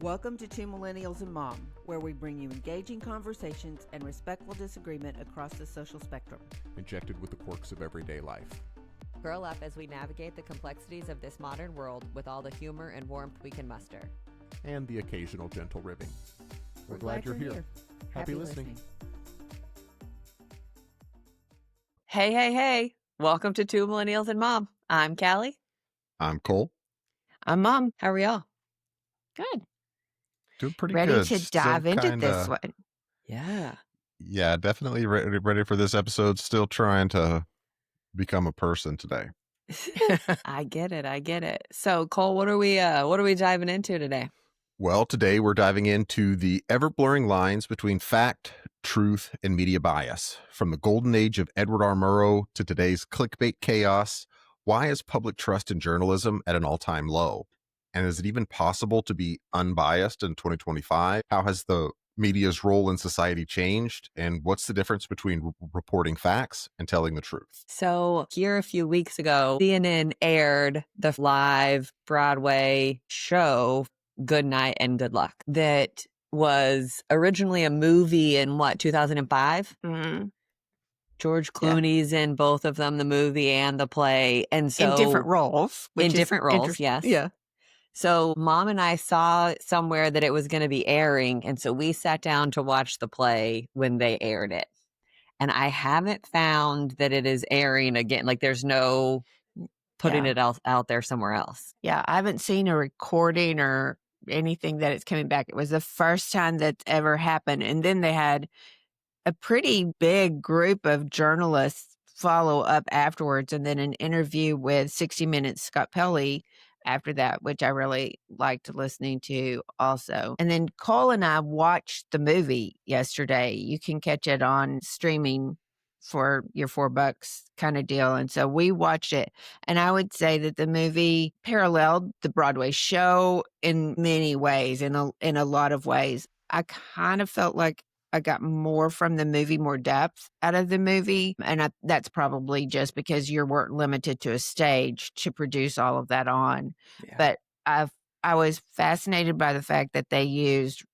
Welcome to Two Millennials and Mom, where we bring you engaging conversations and respectful disagreement across the social spectrum. Injected with the quirks of everyday life. Curl up as we navigate the complexities of this modern world with all the humor and warmth we can muster. And the occasional gentle ribbing. We're glad you're here. Happy listening. Hey. Welcome to Two Millennials and Mom. I'm Callie. I'm Cole. I'm Mom. How are y'all? Good. Doing pretty Ready good. to dive into this one. Yeah, definitely ready for this episode. Still trying to become a person today. I get it. So, Cole, what are we diving into today? Well, today we're diving into the ever-blurring lines between fact, truth, and media bias. From the golden age of Edward R. Murrow to today's clickbait chaos, why is public trust in journalism at an all-time low? And is it even possible to be unbiased in 2025? How has the media's role in society changed? And what's the difference between reporting facts and telling the truth? So here a few weeks ago, CNN aired the live Broadway show, Good Night and Good Luck, that was originally a movie in 2005? Mm-hmm. George Clooney's in both of them, the movie and the play. And so In different roles. Yes. Yeah. So Mom and I saw somewhere that it was going to be airing. And so we sat down to watch the play when they aired it. And I haven't found that it is airing again. Like there's no putting it out there somewhere else. Yeah. I haven't seen a recording or anything that it's coming back. It was the first time that's ever happened. And then they had a pretty big group of journalists follow up afterwards. And then an interview with 60 Minutes Scott Pelley after that, which I really liked listening to also. And then Cole and I watched the movie yesterday. You can catch it on streaming for your $4 kind of deal. And so we watched it. And I would say that the movie paralleled the Broadway show in many ways, in a lot of ways. I kind of felt like I got more from the movie, more depth out of the movie. And that's probably just because you weren't limited to a stage to produce all of that on. Yeah. But I was fascinated by the fact that they used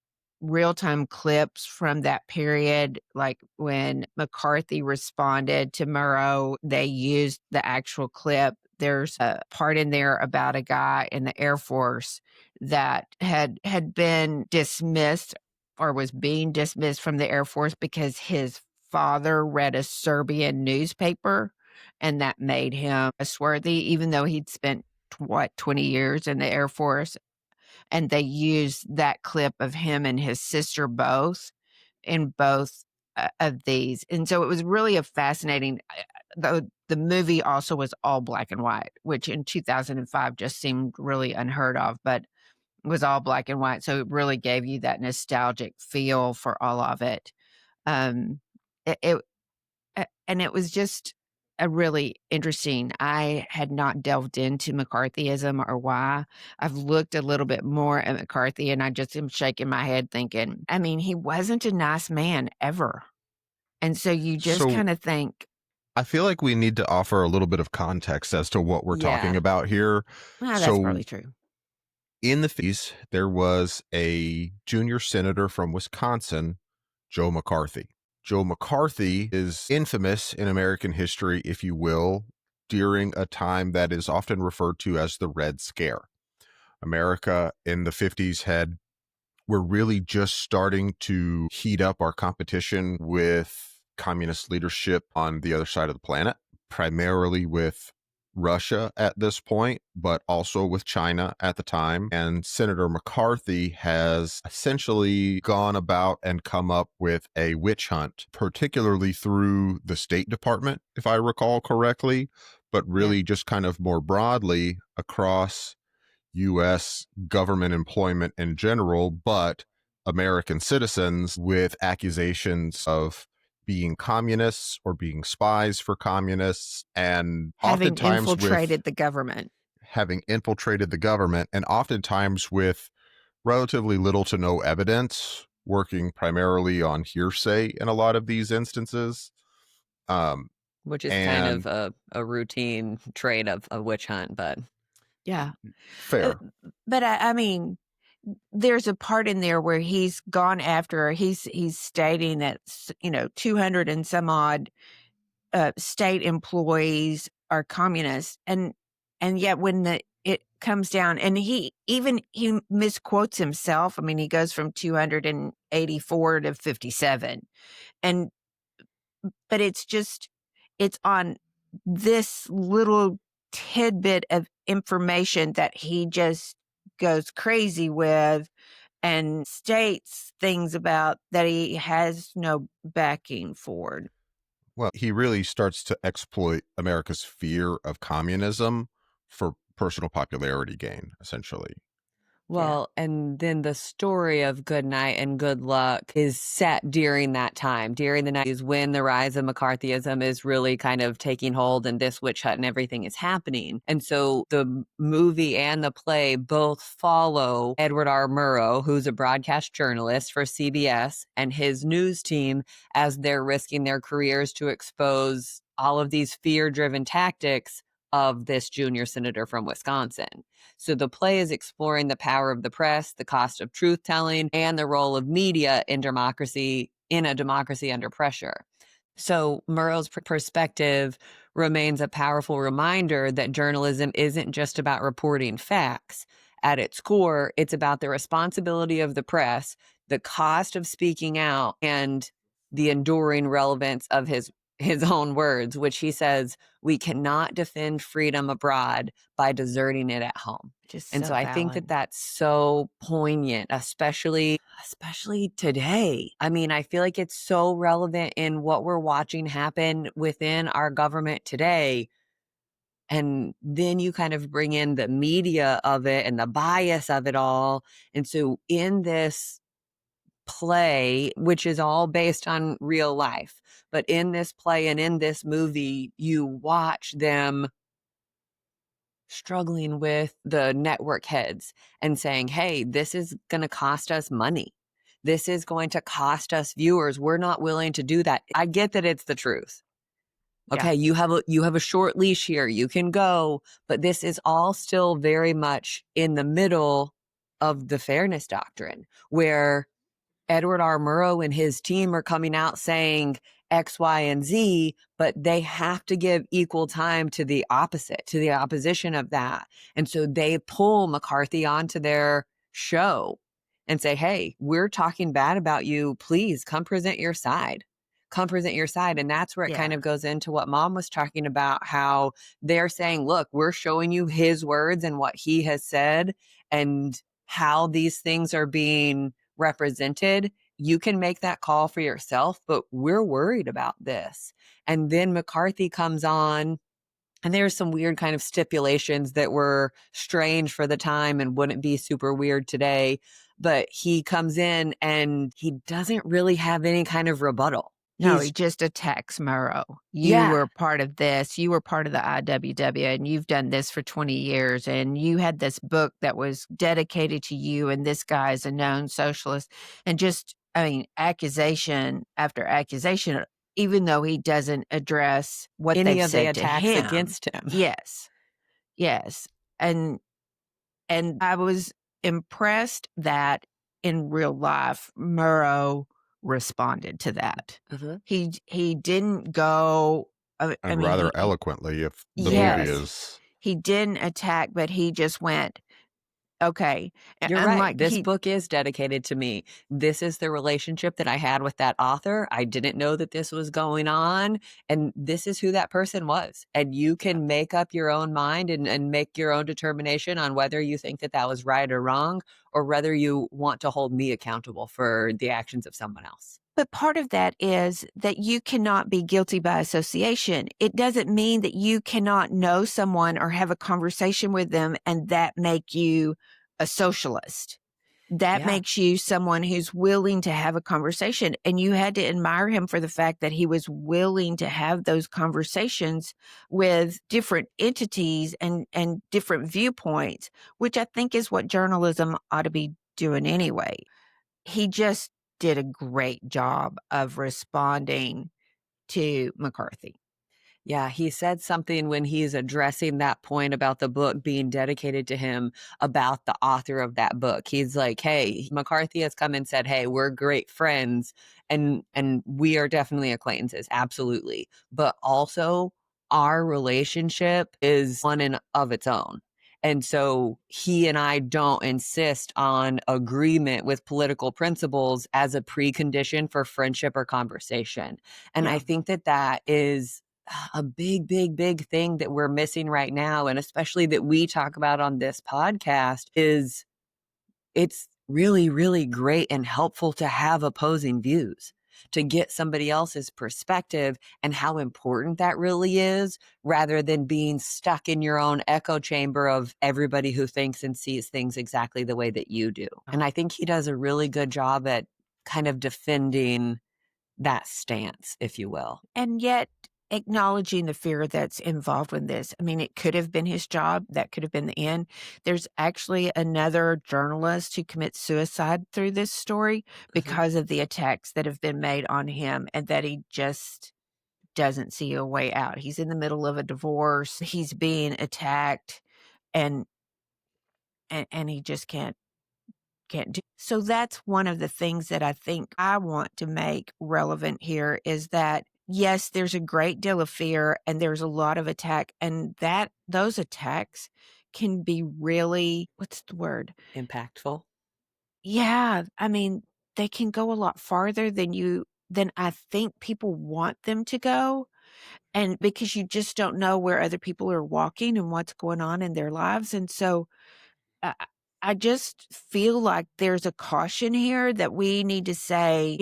real-time clips from that period. Like when McCarthy responded to Murrow, they used the actual clip. There's a part in there about a guy in the Air Force that had been dismissed or was being dismissed from the Air Force because his father read a Serbian newspaper, and that made him trustworthy, even though he'd spent 20 years in the Air Force. And they used that clip of him and his sister both in both of these. And so it was really a fascinating, the movie also was all black and white, which in 2005 just seemed really unheard of, but was all black and white. So it really gave you that nostalgic feel for all of it. And it was just a really interesting. I had not delved into McCarthyism or why. I've looked a little bit more at McCarthy, and I just am shaking my head thinking, I mean, he wasn't a nice man ever. And so you just kind of think. I feel like we need to offer a little bit of context as to what we're talking about here. Well, that's probably true. In the 50s, there was a junior senator from Wisconsin, Joe McCarthy. Joe McCarthy is infamous in American history, if you will, during a time that is often referred to as the Red Scare. America in the 50s we're really just starting to heat up our competition with communist leadership on the other side of the planet, primarily with Russia at this point, but also with China at the time. And Senator McCarthy has essentially gone about and come up with a witch hunt, particularly through the State Department, if I recall correctly, but really just kind of more broadly across U.S. government employment in general, but American citizens with accusations of being communists or being spies for communists, and having oftentimes infiltrated the government. And oftentimes with relatively little to no evidence, working primarily on hearsay in a lot of these instances. Which is kind of a routine trait of a witch hunt, but yeah. Fair. But I mean, there's a part in there where he's gone after, he's stating that, 200 and some odd state employees are communists. And yet when it comes down, and he misquotes himself. I mean, he goes from 284 to 57. But it's on this little tidbit of information that he just goes crazy with and states things about that he has no backing for. Well, he really starts to exploit America's fear of communism for personal popularity gain, essentially. Well, and then the story of Good Night and Good Luck is set during that time, during the 90s, when the rise of McCarthyism is really kind of taking hold and this witch hunt and everything is happening. And so the movie and the play both follow Edward R. Murrow, who's a broadcast journalist for CBS, and his news team as they're risking their careers to expose all of these fear-driven tactics of this junior senator from Wisconsin. So the play is exploring the power of the press, the cost of truth-telling, and the role of media in a democracy under pressure. So Murrow's perspective remains a powerful reminder that journalism isn't just about reporting facts. At its core, it's about the responsibility of the press, the cost of speaking out, and the enduring relevance of his own words, which he says, we cannot defend freedom abroad by deserting it at home. So I think that that's so poignant, especially today. I mean, I feel like it's so relevant in what we're watching happen within our government today. And then you kind of bring in the media of it and the bias of it all. And so in this play, which is all based on real life, but in this play and in this movie, you watch them struggling with the network heads and saying, hey, this is going to cost us money. This is going to cost us viewers. We're not willing to do that. I get that it's the truth. Okay, yeah. You have a short leash here. You can go, but this is all still very much in the middle of the fairness doctrine, where Edward R. Murrow and his team are coming out saying X, Y, and Z, but they have to give equal time to the opposite, to the opposition of that. And so they pull McCarthy onto their show and say, hey, we're talking bad about you. Please come present your side. Come present your side. And that's where it kind of goes into what Mom was talking about, how they're saying, look, we're showing you his words and what he has said and how these things are being represented. You can make that call for yourself, but we're worried about this. And then McCarthy comes on, and there's some weird kind of stipulations that were strange for the time and wouldn't be super weird today. But he comes in and he doesn't really have any kind of rebuttal. No, he just attacks Murrow. You were part of this. You were part of the IWW, and you've done this for 20 years. And you had this book that was dedicated to you, and this guy is a known socialist. And just, accusation after accusation, even though he doesn't address what any they've of said the attacks to him. against him. Yes. And I was impressed that in real life, Murrow responded to that. He didn't go rather eloquently, if the movie is. He didn't attack, but he just went, okay. You're right. This book is dedicated to me. This is the relationship that I had with that author. I didn't know that this was going on. And this is who that person was. And you can make up your own mind and make your own determination on whether you think that that was right or wrong, or whether you want to hold me accountable for the actions of someone else. But part of that is that you cannot be guilty by association. It doesn't mean that you cannot know someone or have a conversation with them and that make you a socialist. That makes you someone who's willing to have a conversation. And you had to admire him for the fact that he was willing to have those conversations with different entities and different viewpoints, which I think is what journalism ought to be doing anyway. He just did a great job of responding to McCarthy. Yeah, he said something when he's addressing that point about the book being dedicated to him about the author of that book. He's like, hey, McCarthy has come and said, hey, we're great friends and we are definitely acquaintances. Absolutely. But also our relationship is one and of its own. And so he and I don't insist on agreement with political principles as a precondition for friendship or conversation. And Yeah. I think that that is a big, big, big thing that we're missing right now. And especially that we talk about on this podcast is it's really, really great and helpful to have opposing views, to get somebody else's perspective and how important that really is, rather than being stuck in your own echo chamber of everybody who thinks and sees things exactly the way that you do. And I think he does a really good job at kind of defending that stance, if you will. And yet acknowledging the fear that's involved with this. I mean, it could have been his job. That could have been the end. There's actually another journalist who commits suicide through this story because of the attacks that have been made on him, and that he just doesn't see a way out. He's in the middle of a divorce. He's being attacked, and he just can't do. So that's one of the things that I think I want to make relevant here is that, yes, there's a great deal of fear and there's a lot of attack, and that those attacks can be really, what's the word? Impactful. Yeah. I mean, they can go a lot farther than I think people want them to go. And because you just don't know where other people are walking and what's going on in their lives. And so I I just feel like there's a caution here that we need to say,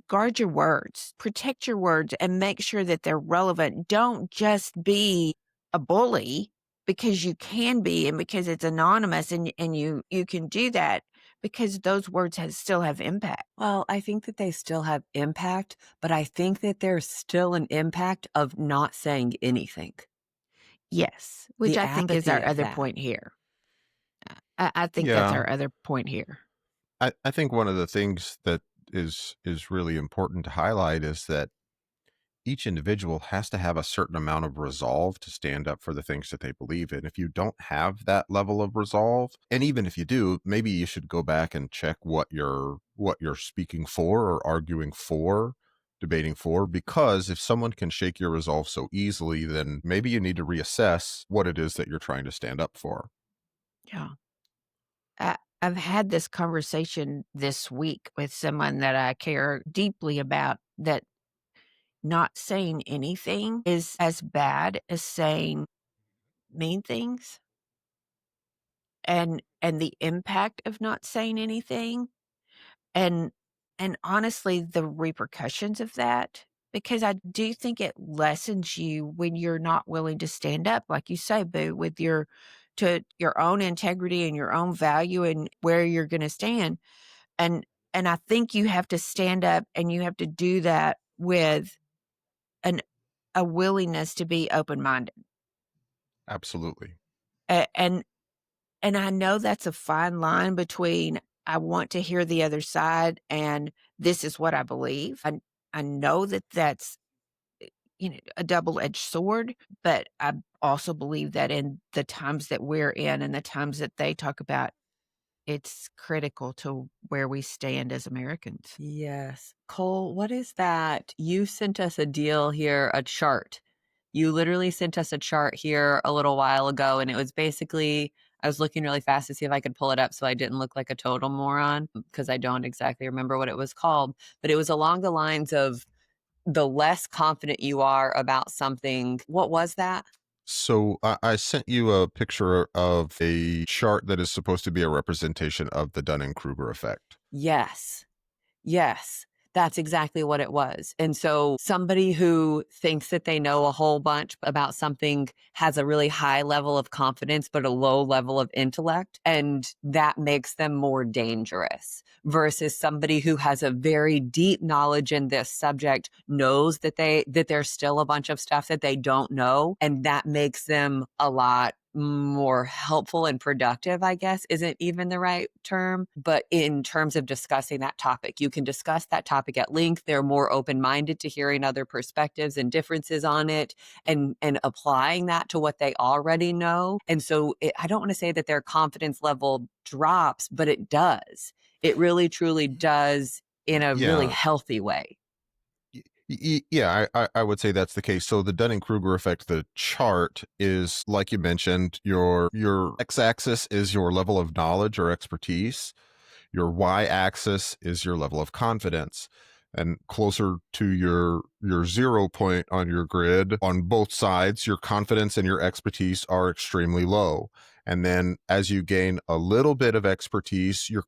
guard your words, protect your words, and make sure that they're relevant. Don't just be a bully because you can be and because it's anonymous and you can do that, because those words still have impact. Well, I think that they still have impact, but I think that there's still an impact of not saying anything. Yes, which The I think is apathy our of other that. point here. I think that's Yeah, our other point here. I think one of the things that is really important to highlight is that each individual has to have a certain amount of resolve to stand up for the things that they believe in. If you don't have that level of resolve, and even if you do, maybe you should go back and check what you're speaking for or arguing for, debating for, because if someone can shake your resolve so easily, then maybe you need to reassess what it is that you're trying to stand up for. Yeah. I've had this conversation this week with someone that I care deeply about, that not saying anything is as bad as saying mean things, and the impact of not saying anything, and honestly the repercussions of that, because I do think it lessens you when you're not willing to stand up, like you say, Boo, with your own integrity and your own value and where you're going to stand. And I think you have to stand up, and you have to do that with a willingness to be open-minded. Absolutely. And I know that's a fine line between I want to hear the other side and this is what I believe. I know that that's a double-edged sword, but I also believe that in the times that we're in and the times that they talk about, it's critical to where we stand as Americans. Yes. Cole, what is that? You sent us a deal here, a chart. You literally sent us a chart here a little while ago, and it was basically, I was looking really fast to see if I could pull it up so I didn't look like a total moron, because I don't exactly remember what it was called, but it was along the lines of the less confident you are about something. What was that? So I sent you a picture of a chart that is supposed to be a representation of the Dunning-Kruger effect. Yes. Yes, that's exactly what it was. And so somebody who thinks that they know a whole bunch about something has a really high level of confidence, but a low level of intellect. And that makes them more dangerous versus somebody who has a very deep knowledge in this subject, knows that there's still a bunch of stuff that they don't know. And that makes them a lot more helpful and productive, I guess, isn't even the right term. But in terms of discussing that topic, you can discuss that topic at length. They're more open-minded to hearing other perspectives and differences on it and applying that to what they already know. And so I don't want to say that their confidence level drops, but it does. It really, truly does in a really healthy way. Yeah, I would say that's the case. So the Dunning-Kruger effect, the chart is, like you mentioned, your x-axis is your level of knowledge or expertise. Your y-axis is your level of confidence. And closer to your 0 point on your grid, on both sides, your confidence and your expertise are extremely low. And then as you gain a little bit of expertise, your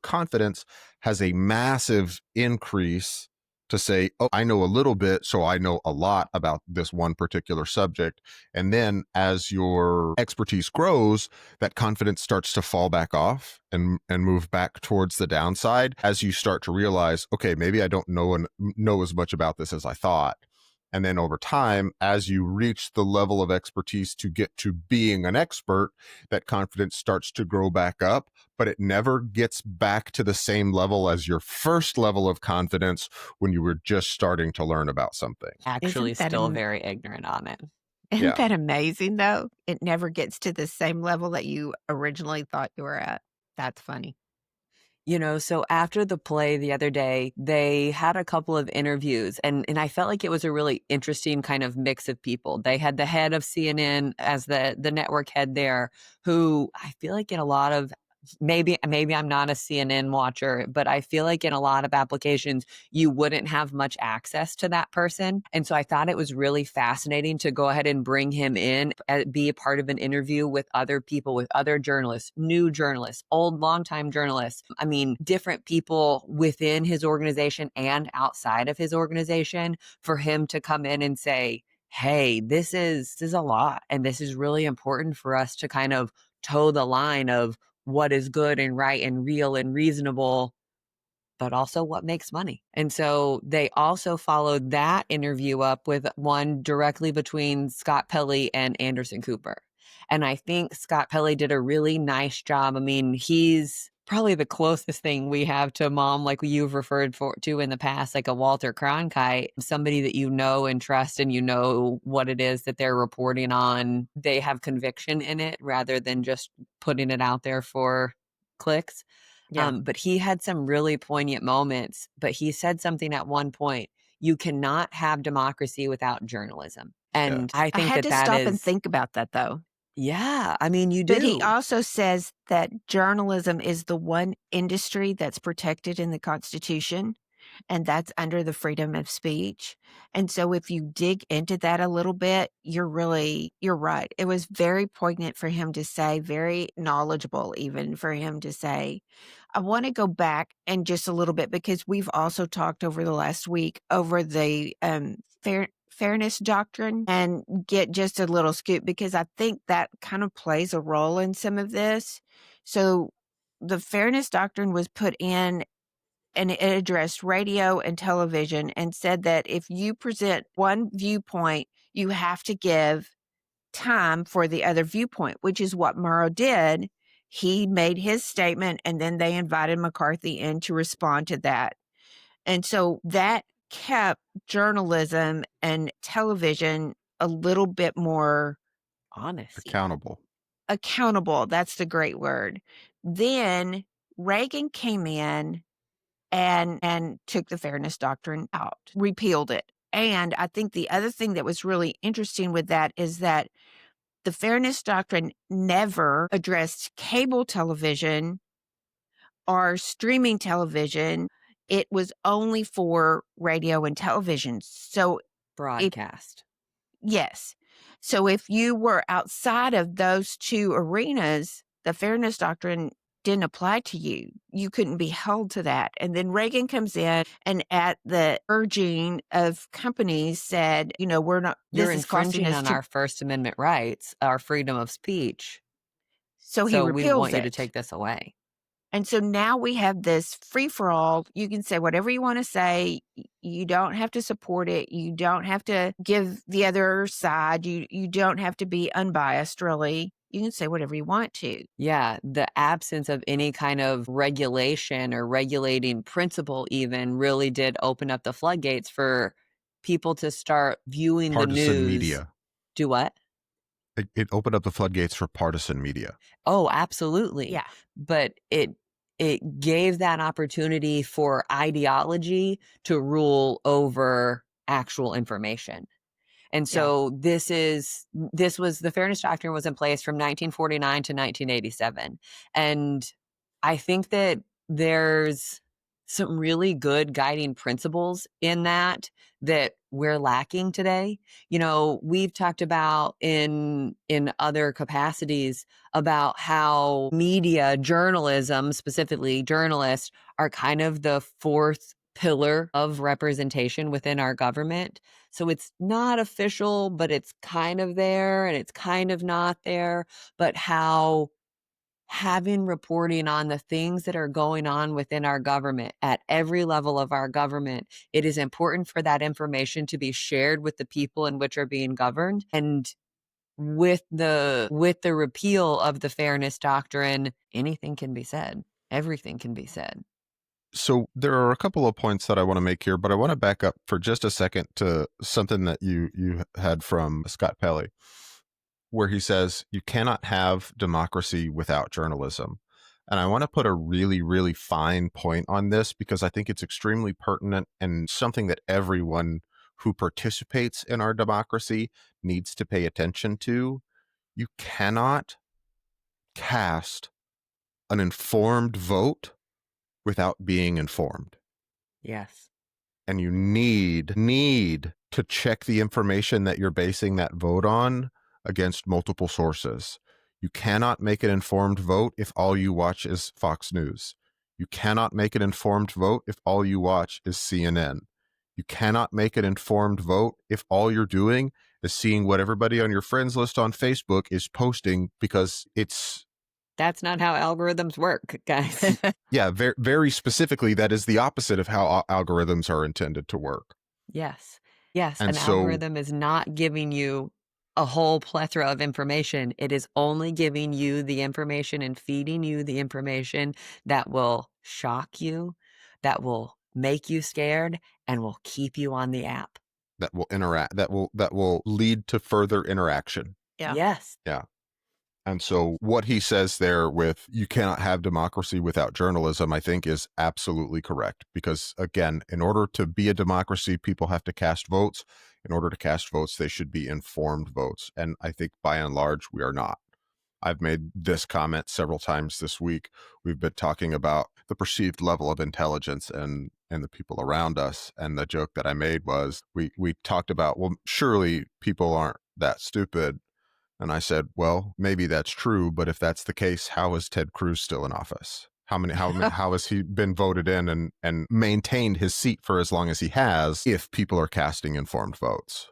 confidence has a massive increase to say, oh, I know a little bit, so I know a lot about this one particular subject. And then as your expertise grows, that confidence starts to fall back off and move back towards the downside as you start to realize, okay, maybe I don't know as much about this as I thought. And then over time, as you reach the level of expertise to get to being an expert, that confidence starts to grow back up, but it never gets back to the same level as your first level of confidence when you were just starting to learn about something. Actually, still very ignorant on it. Isn't that amazing, though? It never gets to the same level that you originally thought you were at. That's funny. So after the play the other day, they had a couple of interviews and I felt like it was a really interesting kind of mix of people. They had the head of CNN as the network head there, who I feel like in a lot of maybe I'm not a CNN watcher, but I feel like in a lot of applications, you wouldn't have much access to that person. And so I thought it was really fascinating to go ahead and bring him in, be a part of an interview with other people, with other journalists, new journalists, old, longtime journalists. I mean, different people within his organization and outside of his organization, for him to come in and say, hey, this is a lot. And this is really important for us to kind of toe the line of what is good and right and real and reasonable, but also what makes money. And so they also followed that interview up with one directly between Scott Pelley and Anderson Cooper. And I think Scott Pelley did a really nice job. I mean, he's probably the closest thing we have to mom, like you've referred to in the past, like a Walter Cronkite, somebody that you know and trust and you know what it is that they're reporting on. They have conviction in it rather than just putting it out there for clicks. Yeah. But he had some really poignant moments, but he said something at one point, you cannot have democracy without journalism. And I think I had to stop and think about that, though. Yeah, I mean, you do. But he also says that journalism is the one industry that's protected in the Constitution, and that's under the freedom of speech. And so if you dig into that a little bit, you're right. It was very poignant for him to say, very knowledgeable even for him to say. I want to go back and just a little bit because we've also talked over the last week over the fairness doctrine and get just a little scoop because I think that kind of plays a role in some of this. So the fairness doctrine was put in and it addressed radio and television and said that if you present one viewpoint, you have to give time for the other viewpoint, which is what Murrow did. He made his statement and then they invited McCarthy in to respond to that. And so that kept journalism and television a little bit more honest, accountable. That's the great word. Then Reagan came in and took the fairness doctrine out, repealed it. And I think the other thing that was really interesting with that is that the fairness doctrine never addressed cable television or streaming television. It was only for radio and television. So broadcast. Yes. So if you were outside of those two arenas, the fairness doctrine didn't apply to you. You couldn't be held to that. And then Reagan comes in and at the urging of companies said, we're not, you're infringing on our First Amendment rights, our freedom of speech. So he repeals we want it. you to take this away. And so now we have this free for all. You can say whatever you want to say. You don't have to support it. You don't have to give the other side. You don't have to be unbiased, really. You can say whatever you want to. Yeah, the absence of any kind of regulation or regulating principle even really did open up the floodgates for people to start viewing the Partisan news. media. Do what? It opened up the floodgates for partisan media. Oh, absolutely. Yeah. But it gave that opportunity for ideology to rule over actual information. And so this was the Fairness Doctrine was in place from 1949 to 1987. And I think that there's some really good guiding principles in that we're lacking today. You know, we've talked about in other capacities about how media, journalism, specifically journalists, are kind of the fourth pillar of representation within our government. So it's not official, but it's kind of there and it's kind of not there. But how having reporting on the things that are going on within our government at every level of our government, it is important for that information to be shared with the people in which are being governed. And with the repeal of the Fairness Doctrine, anything can be said. Everything can be said. So there are a couple of points that I want to make here, but I want to back up for just a second to something that you had from Scott Pelley, where he says you cannot have democracy without journalism. And I want to put a really, really fine point on this because I think it's extremely pertinent and something that everyone who participates in our democracy needs to pay attention to. You cannot cast an informed vote without being informed. Yes. And you need to check the information that you're basing that vote on against multiple sources. You cannot make an informed vote if all you watch is Fox News. You cannot make an informed vote if all you watch is CNN. You cannot make an informed vote if all you're doing is seeing what everybody on your friends list on Facebook is posting because that's not how algorithms work, guys. Yeah, very, very specifically, that is the opposite of how algorithms are intended to work. Yes. Yes. And An so, algorithm is not giving you a whole plethora of information. It is only giving you the information and feeding you the information that will shock you, that will make you scared, and will keep you on the app. That will interact, that will lead to further interaction. Yeah. Yes. Yeah. And so what he says there with you cannot have democracy without journalism, I think is absolutely correct. Because again, in order to be a democracy, people have to cast votes. In order to cast votes, they should be informed votes. And I think by and large, we are not. I've made this comment several times this week. We've been talking about the perceived level of intelligence and the people around us. And the joke that I made was we talked about, well, surely people aren't that stupid. And I said, well, maybe that's true, but if that's the case, how is Ted Cruz still in office? How has he been voted in and maintained his seat for as long as he has if people are casting informed votes?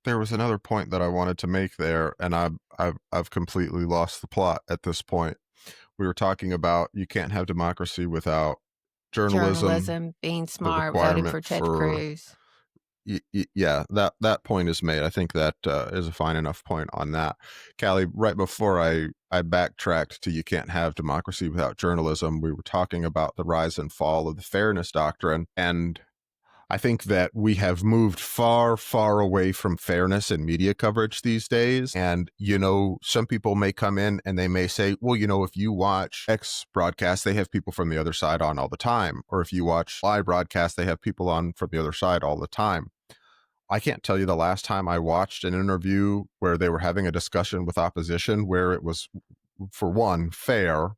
There was another point that I wanted to make there, and I've completely lost the plot at this point. We were talking about you can't have democracy without journalism, being smart, voting for Ted Cruz. Yeah, that point is made. I think that is a fine enough point on that. Callie, right before I backtracked to you can't have democracy without journalism, we were talking about the rise and fall of the Fairness Doctrine. And I think that we have moved far, far away from fairness in media coverage these days. And, you know, some people may come in and they may say, well, you know, if you watch X broadcast, they have people from the other side on all the time. Or if you watch Y broadcast, they have people on from the other side all the time. I can't tell you the last time I watched an interview where they were having a discussion with opposition where it was, for one, fair,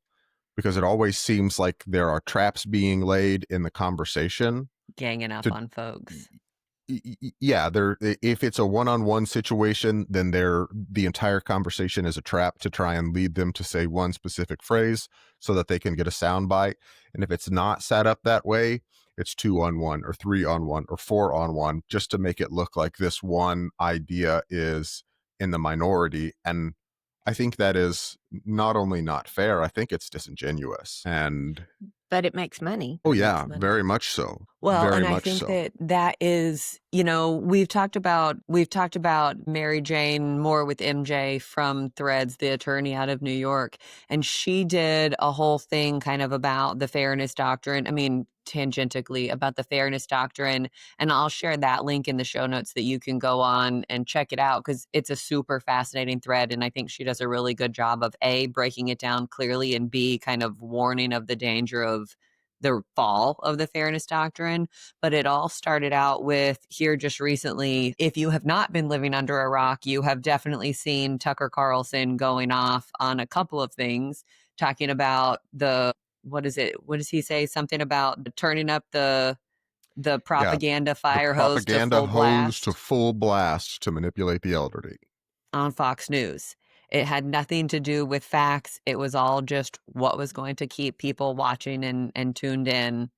because it always seems like there are traps being laid in the conversation. Ganging up on folks. Yeah, if it's a one-on-one situation, then the entire conversation is a trap to try and lead them to say one specific phrase so that they can get a soundbite. And if it's not set up that way, it's 2-on-1 or 3-on-1 or 4-on-1 just to make it look like this one idea is in the minority. And I think that is not only not fair, I think it's disingenuous. But it makes money. Oh It makes yeah, money. very much so. Well, Very and I much think so. that is, we've talked about Mary Jane Moore with MJ from Threads, the attorney out of New York, and she did a whole thing kind of about the fairness doctrine. I mean, tangentially about the fairness doctrine, and I'll share that link in the show notes that you can go on and check it out because it's a super fascinating thread, and I think she does a really good job of A, breaking it down clearly, and B, kind of warning of the danger of the fall of the fairness doctrine. But it all started out with here just recently. If you have not been living under a rock, you have definitely seen Tucker Carlson going off on a couple of things, talking about what is it? What does he say? Something about turning up the propaganda The fire hose to propaganda full hose to blast full blast to manipulate the elderly. on Fox News. It had nothing to do with facts. It was all just what was going to keep people watching and tuned in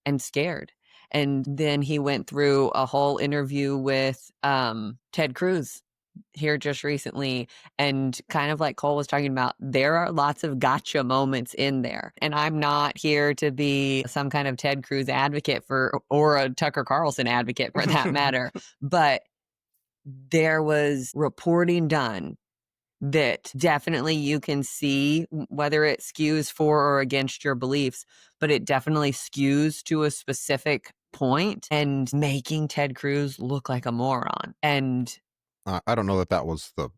and scared. And then he went through a whole interview with Ted Cruz here just recently. And kind of like Cole was talking about, there are lots of gotcha moments in there. And I'm not here to be some kind of Ted Cruz advocate or a Tucker Carlson advocate for that matter. But there was reporting done that definitely you can see whether it skews for or against your beliefs, but it definitely skews to a specific point and making Ted Cruz look like a moron. And I don't know that was the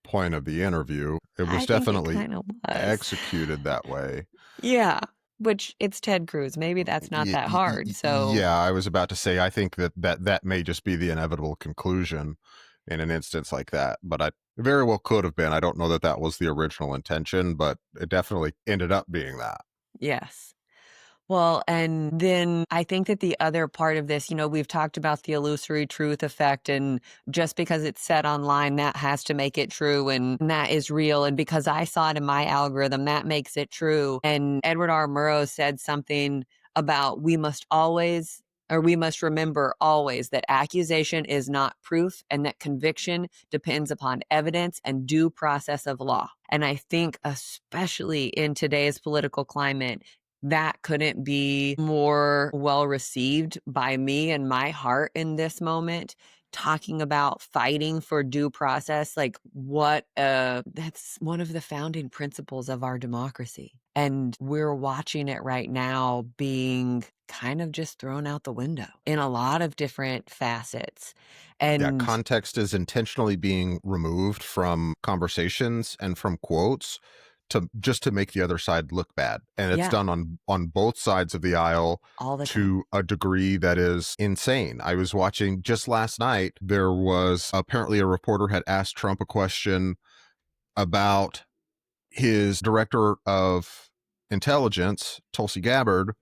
point of the interview. It was I think it definitely kind of was. executed that way. Yeah, which it's Ted Cruz. Maybe that's not that hard. So yeah, I was about to say, I think that may just be the inevitable conclusion in an instance like that, but it very well could have been. I don't know that was the original intention, but it definitely ended up being that. yes. Well, and then I think that the other part of this, we've talked about the illusory truth effect, and just because it's said online, that has to make it true, and that is real. And because I saw it in my algorithm, that makes it true. And Edward R. Murrow said something about we must remember always that accusation is not proof and that conviction depends upon evidence and due process of law. And I think especially in today's political climate, that couldn't be more well received by me and my heart in this moment, talking about fighting for due process. Like that's one of the founding principles of our democracy. And we're watching it right now being kind of just thrown out the window in a lot of different facets. And context is intentionally being removed from conversations and from quotes to make the other side look bad. And it's done on both sides of the aisle all the to a degree that is insane. I was watching just last night, there was apparently a reporter had asked Trump a question about his director of intelligence, Tulsi Gabbard,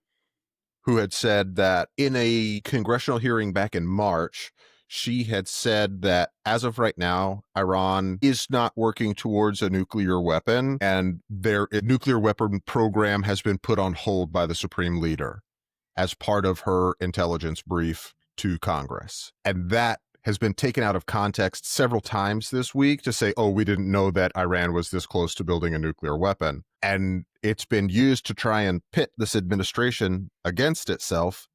who had said that in a congressional hearing back in March, she had said that as of right now, Iran is not working towards a nuclear weapon, and their nuclear weapon program has been put on hold by the supreme leader as part of her intelligence brief to Congress. And that has been taken out of context several times this week to say, oh, we didn't know that Iran was this close to building a nuclear weapon. And it's been used to try and pit this administration against itself.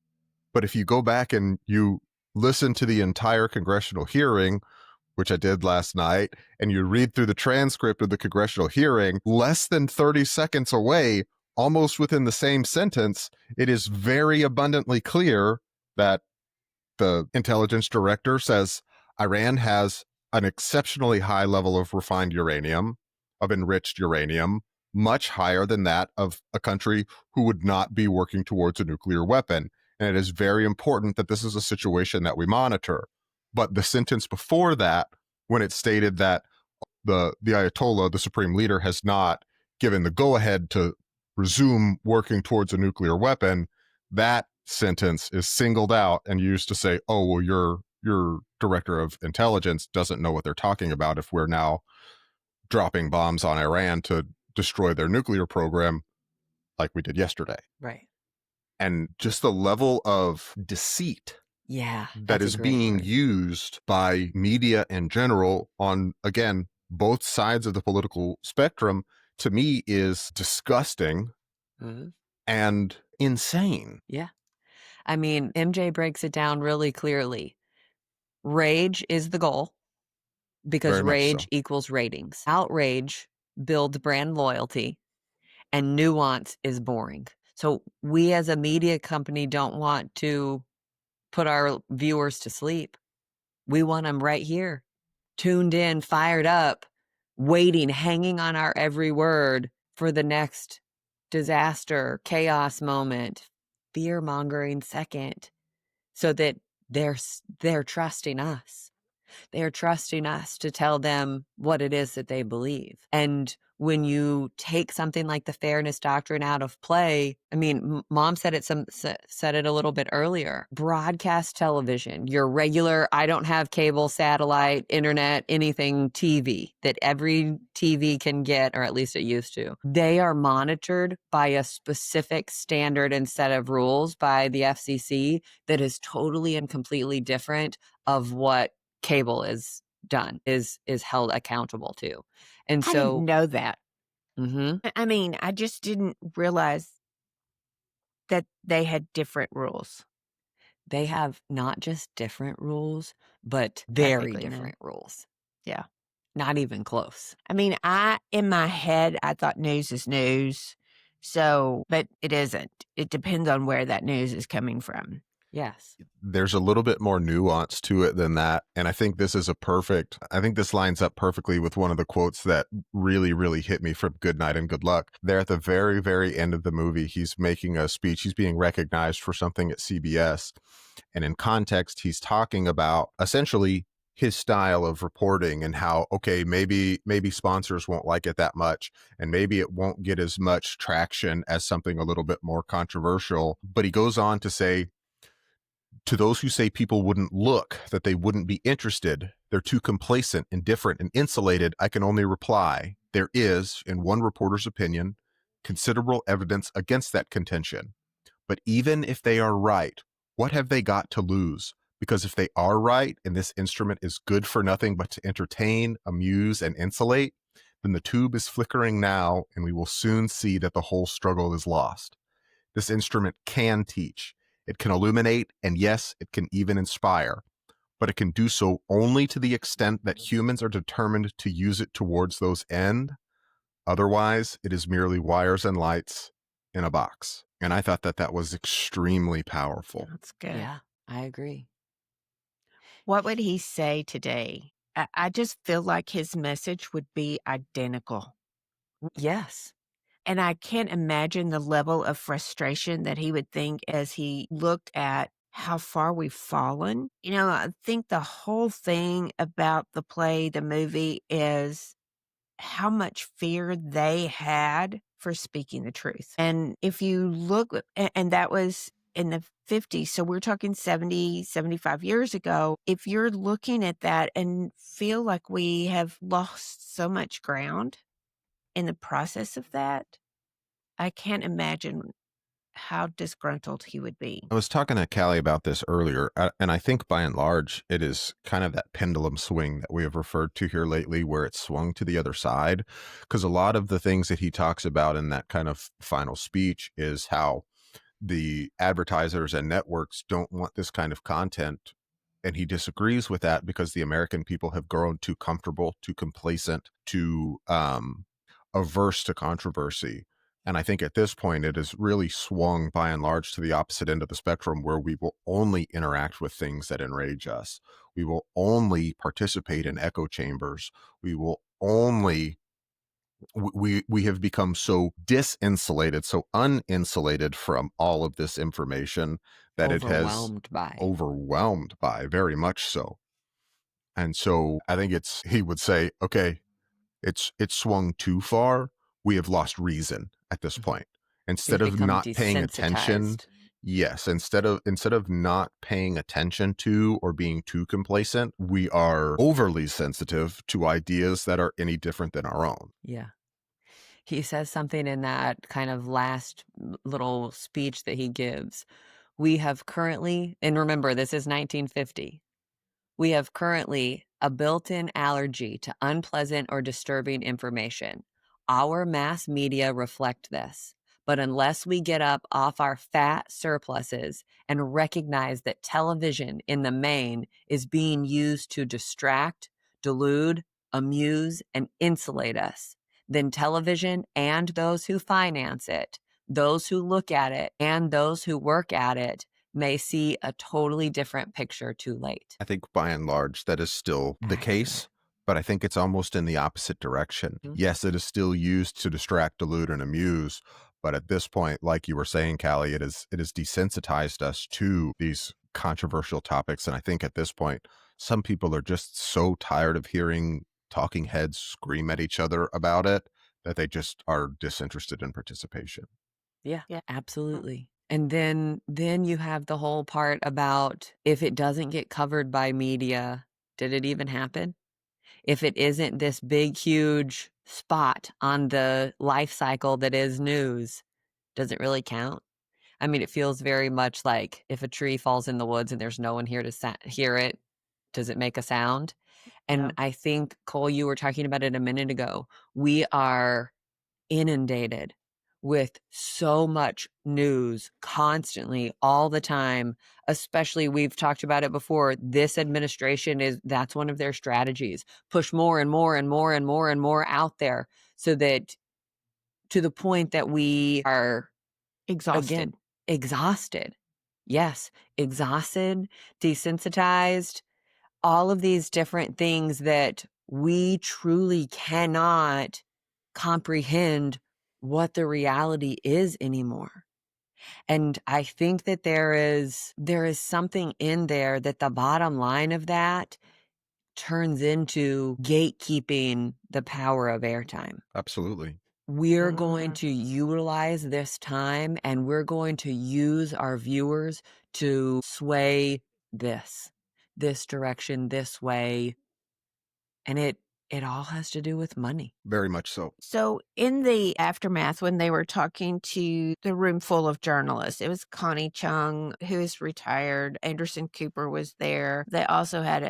But if you go back and you listen to the entire congressional hearing, which I did last night, and you read through the transcript of the congressional hearing, less than 30 seconds away, almost within the same sentence, it is very abundantly clear that the intelligence director says Iran has an exceptionally high level of refined uranium, of enriched uranium, much higher than that of a country who would not be working towards a nuclear weapon. And it is very important that this is a situation that we monitor. But the sentence before that, when it stated that the Ayatollah, the supreme leader, has not given the go-ahead to resume working towards a nuclear weapon, that sentence is singled out and used to say, oh, well, your director of intelligence doesn't know what they're talking about if we're now dropping bombs on Iran to destroy their nuclear program like we did yesterday. Right. And just the level of deceit that is being used by media in general on, again, both sides of the political spectrum, to me, is disgusting and insane. Yeah. I mean, MJ breaks it down really clearly. Rage is the goal because Very much rage so. equals ratings. Outrage builds brand loyalty, and nuance is boring. So we as a media company don't want to put our viewers to sleep. We want them right here, tuned in, fired up, waiting, hanging on our every word for the next disaster, chaos moment, fear-mongering second, so that they're trusting us. They're trusting us to tell them what it is that they believe. And when you take something like the fairness doctrine out of play, I mean, Mom said it said it a little bit earlier. Broadcast television, your regular, I don't have cable, satellite, internet, anything TV that every TV can get, or at least it used to. They are monitored by a specific standard and set of rules by the FCC that is totally and completely different of what cable is held accountable to. And I didn't so know that. mhm, I mean, I just didn't realize that they had different rules. they have not just different rules, but very Practically none. different rules. Yeah. Not even close. I mean, in my head, I thought news is news. So, but it isn't. It depends on where that news is coming from. Yes. There's a little bit more nuance to it than that. And I think this lines up perfectly with one of the quotes that really, really hit me from Good Night and Good Luck. There at the very, very end of the movie, he's making a speech. He's being recognized for something at CBS. And in context, he's talking about essentially his style of reporting and how, okay, maybe sponsors won't like it that much, and maybe it won't get as much traction as something a little bit more controversial. But he goes on to say, to those who say people wouldn't look, that they wouldn't be interested, they're too complacent, indifferent, and insulated, I can only reply, there is, in one reporter's opinion, considerable evidence against that contention. But even if they are right, what have they got to lose? Because if they are right, and this instrument is good for nothing but to entertain, amuse, and insulate, then the tube is flickering now, and we will soon see that the whole struggle is lost. This instrument can teach. It can illuminate, and yes, it can even inspire, but it can do so only to the extent that humans are determined to use it towards those ends. Otherwise, it is merely wires and lights in a box. And I thought that was extremely powerful. That's good. Yeah, I agree. What would he say today? I just feel like his message would be identical. Yes. And I can't imagine the level of frustration that he would think as he looked at how far we've fallen. You know, I think the whole thing about the play, the movie, is how much fear they had for speaking the truth. And if you look, and that was in the 50s, so we're talking 70, 75 years ago. If you're looking at that and feel like we have lost so much ground in the process of that, I can't imagine how disgruntled he would be. I was talking to Callie about this earlier, and I think by and large, it is kind of that pendulum swing that we have referred to here lately, where it's swung to the other side. Because a lot of the things that he talks about in that kind of final speech is how the advertisers and networks don't want this kind of content. And he disagrees with that because the American people have grown too comfortable, too complacent, too averse to controversy. And I think at this point, it has really swung by and large to the opposite end of the spectrum, where we will only interact with things that enrage us. We will only participate in echo chambers. We will only, we have become so disinsulated, so uninsulated from all of this information that it has overwhelmed by, very much so. And so I think he would say, okay, it's swung too far. We have lost reason at this point. Instead of not paying attention, instead of not paying attention to or being too complacent, we are overly sensitive to ideas that are any different than our own. Yeah. He says something in that kind of last little speech that he gives. We have currently, and remember, this is 1950. We have currently a built-in allergy to unpleasant or disturbing information. Our mass media reflect this. But unless we get up off our fat surpluses and recognize that television in the main is being used to distract, delude, amuse, and insulate us, then television and those who finance it, those who look at it, and those who work at it may see a totally different picture too late. I think by and large, that is still the case, but I think it's almost in the opposite direction. Mhm. Yes, it is still used to distract, delude, and amuse. But at this point, like you were saying, Callie, it has desensitized us to these controversial topics. And I think at this point, some people are just so tired of hearing talking heads scream at each other about it that they just are disinterested in participation. Yeah, Yeah. absolutely. And then you have the whole part about if it doesn't get covered by media, did it even happen? If it isn't this big, huge spot on the life cycle that is news, does it really count? I mean, it feels very much like if a tree falls in the woods and there's no one here to hear it, does it make a sound? And I think, Cole, you were talking about it a minute ago. We are inundated with so much news constantly all the time. Especially, we've talked about it before, this administration that's one of their strategies, push more and more and more and more and more out there, so that to the point that we are Exhausted. exhausted. Yes, exhausted, desensitized, all of these different things that we truly cannot comprehend what the reality is anymore. And I think that there is something in there that the bottom line of that turns into gatekeeping the power of airtime. Absolutely. We're going to utilize this time, and we're going to use our viewers to sway this direction, this way. And it all has to do with money. Very much so. So in the aftermath, when they were talking to the room full of journalists, it was Connie Chung, who is retired. Anderson Cooper was there. They also had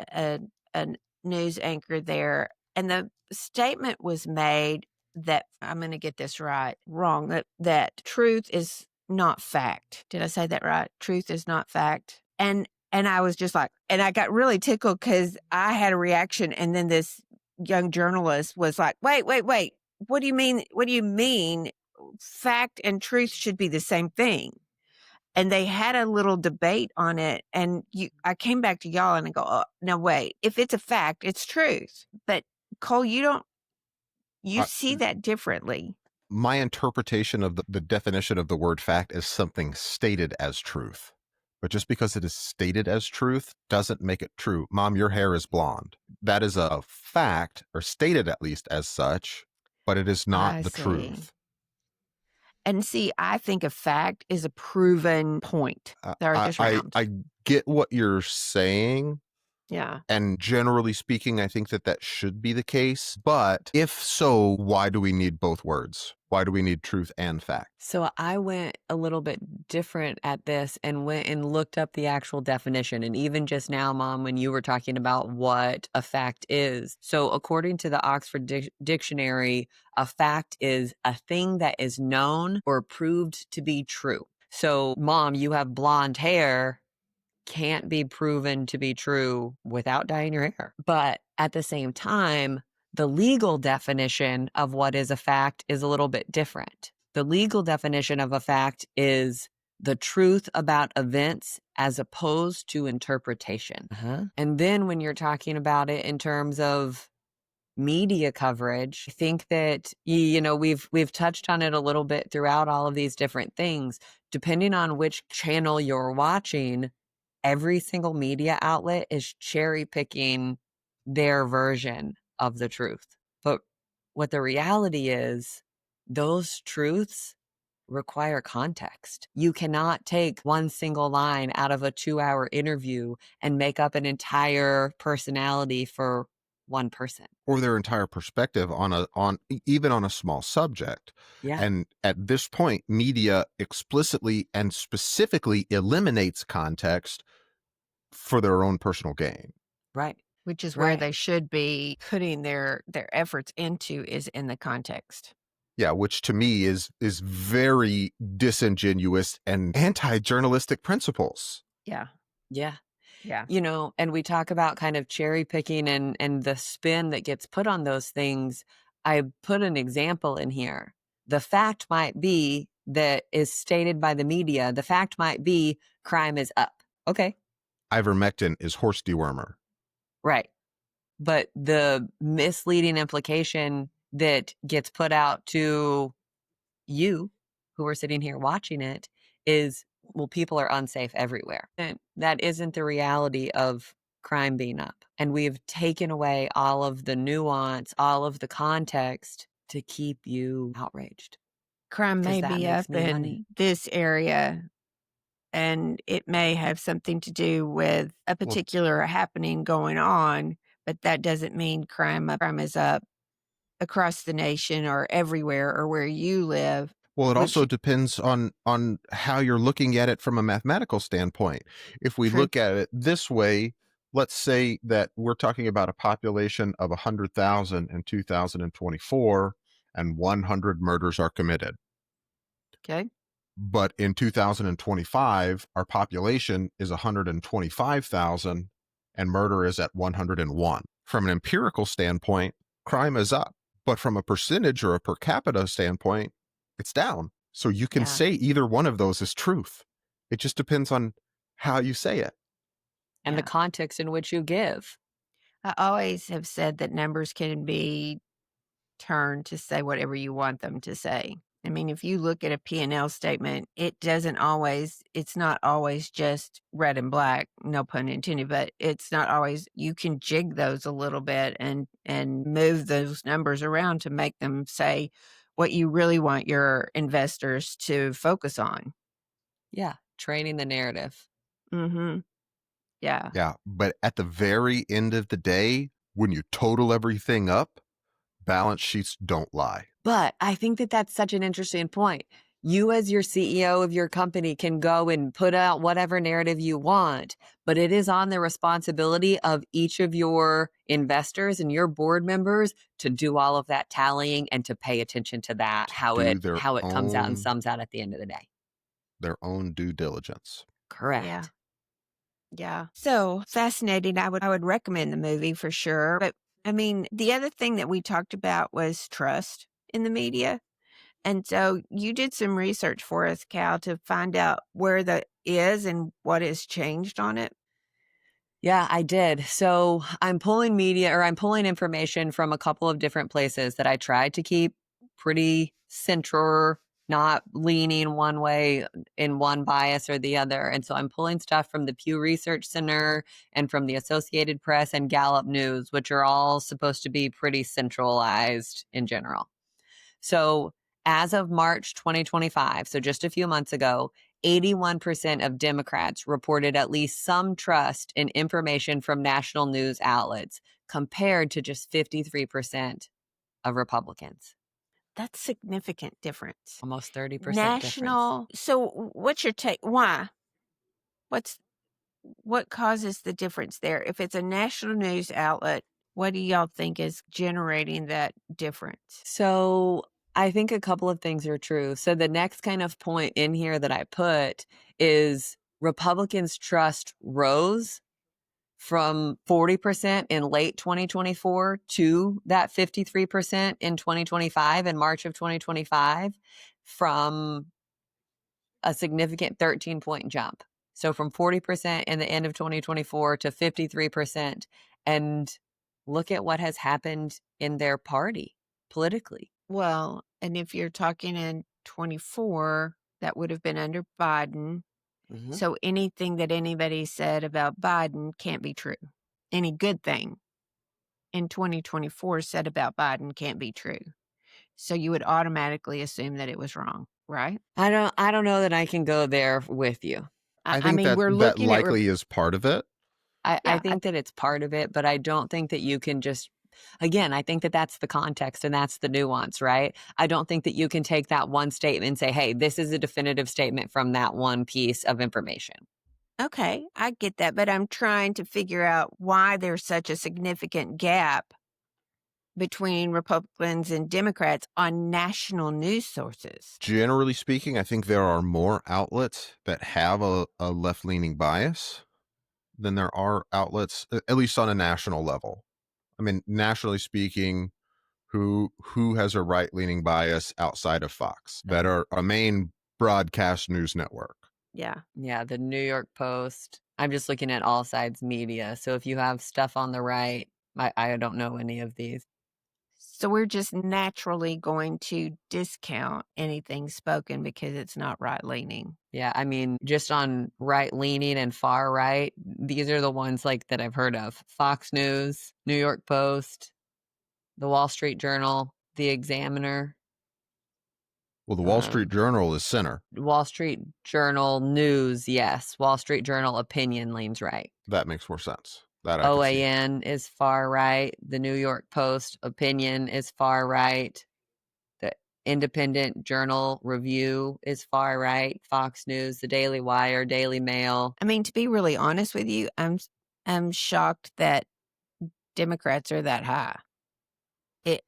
a news anchor there. And the statement was made that, I'm going to get this wrong, that truth is not fact. Did I say that right? Truth is not fact. And I was just like, and I got really tickled because I had a reaction, and then this young journalist was like, wait, what do you mean? What do you mean? Fact and truth should be the same thing. And they had a little debate on it. And I came back to y'all and I go, oh, now wait, if it's a fact, it's truth. But Cole, you see that differently. My interpretation of the definition of the word fact is something stated as truth. But just because it is stated as truth doesn't make it true. Mom, your hair is blonde. That is a fact, or stated at least as such, but it is not the truth. And see, I think a fact is a proven point. I get what you're saying. Yeah. And generally speaking, I think that should be the case. But if so, why do we need both words? Why do we need truth and fact? So I went a little bit different at this and went and looked up the actual definition. And even just now, Mom, when you were talking about what a fact is. So according to the Oxford Dictionary, a fact is a thing that is known or proved to be true. So, Mom, you have blonde hair. Can't be proven to be true without dyeing your hair. But at the same time, the legal definition of what is a fact is a little bit different. The legal definition of a fact is the truth about events as opposed to interpretation. And then when you're talking about it in terms of media coverage, I think that, we've touched on it a little bit throughout all of these different things. Depending on which channel you're watching, every single media outlet is cherry picking their version of the truth. But what the reality is, those truths require context. You cannot take one single line out of a 2-hour interview and make up an entire personality for one person. Or their entire perspective even on a small subject. Yeah. And at this point, media explicitly and specifically eliminates context for their own personal gain. Right. which is where they should be putting their efforts into, is in the context. Yeah, which to me is very disingenuous and anti-journalistic principles. Yeah. Yeah. Yeah. You know, and we talk about kind of cherry picking and the spin that gets put on those things. I put an example in here. The fact might be that is stated by the media. The fact might be crime is up. Okay. Ivermectin is horse dewormer. Right. But the misleading implication that gets put out to you who are sitting here watching it is, well, people are unsafe everywhere. And that isn't the reality of crime being up. And we've taken away all of the nuance, all of the context to keep you outraged. Crime may that be makes up me in money. this area, and it may have something to do with a particular happening going on, but that doesn't mean crime is up across the nation or everywhere or where you live. Well, it which- also depends on how you're looking at it from a mathematical standpoint. If we True. look at it this way, let's say that we're talking about a population of 100,000 in 2024 and 100 murders are committed. Okay. But in 2025, our population is 125,000 and murder is at 101. From an empirical standpoint, crime is up. But from a percentage or a per capita standpoint, it's down. So you can Yeah. say either one of those is truth. It just depends on how you say it. And the Yeah. context in which you give. I always have said that numbers can be turned to say whatever you want them to say. I mean, if you look at a P&L statement, it's not always just red and black, no pun intended, but it's not always, you can jig those a little bit and move those numbers around to make them say what you really want your investors to focus on. Yeah. Training the narrative. Mm-hmm. Yeah. Yeah. But at the very end of the day, when you total everything up, balance sheets don't lie. But I think that that's such an interesting point. You, as your CEO of your company, can go and put out whatever narrative you want, but it is on the responsibility of each of your investors and your board members to do all of that tallying and to pay attention to that, how it comes out and sums out at the end of the day. Their own due diligence. Correct. Yeah. Yeah. So fascinating. I would recommend the movie for sure. But I mean, the other thing that we talked about was trust in the media. And so you did some research for us, Cal, to find out where that is and what has changed on it. Yeah, I did. So I'm pulling information from a couple of different places that I tried to keep pretty central, not leaning one way in one bias or the other. And so I'm pulling stuff from the Pew Research Center and from the Associated Press and Gallup News, which are all supposed to be pretty centralized in general. So as of March 2025, so just a few months ago, 81% of Democrats reported at least some trust in information from national news outlets, compared to just 53% of Republicans. That's significant difference. Almost 30% National. difference. So what's your take? Why? What causes the difference there? If it's a national news outlet, what do y'all think is generating that difference? So I think a couple of things are true. So the next kind of point in here that I put is Republicans' trust rose from 40% in late 2024 to that 53% in 2025, in March of 2025, from a significant 13-point jump. So from 40% in the end of 2024 to 53%. And look at what has happened in their party politically. Well, and if you're talking in 24, that would have been under Biden. Mhm. So anything that anybody said about Biden can't be true. Any good thing in 2024 said about Biden can't be true. So you would automatically assume that it was wrong, right? I don't know that I can go there with you. I think mean, that we're that looking at likely is part of it. I think that it's part of it, but I don't think that you can just, again, I think that that's the context and that's the nuance, right? I don't think that you can take that one statement and say, hey, this is a definitive statement from that one piece of information. Okay, I get that, but I'm trying to figure out why there's such a significant gap between Republicans and Democrats on national news sources. Generally speaking, I think there are more outlets that have a left-leaning bias than there are outlets, at least on a national level. I mean, nationally speaking, who has a right-leaning bias outside of Fox that are a main broadcast news network? Yeah. Yeah, the New York Post. I'm just looking at all sides media. So if you have stuff on the right, I don't know any of these. So we're just naturally going to discount anything spoken because it's not right leaning. Yeah, I mean, just on right leaning and far right, these are the ones like that I've heard of. Fox News, New York Post, the Wall Street Journal, the Examiner. Well, the Wall Street Journal is center. Wall Street Journal News, yes. Wall Street Journal Opinion leans right. That makes more sense. That I can see. OAN is far right. The New York Post Opinion is far right. The Independent Journal Review is far right. Fox News, the Daily Wire, Daily Mail. I mean, to be really honest with you, I'm shocked that Democrats are that high.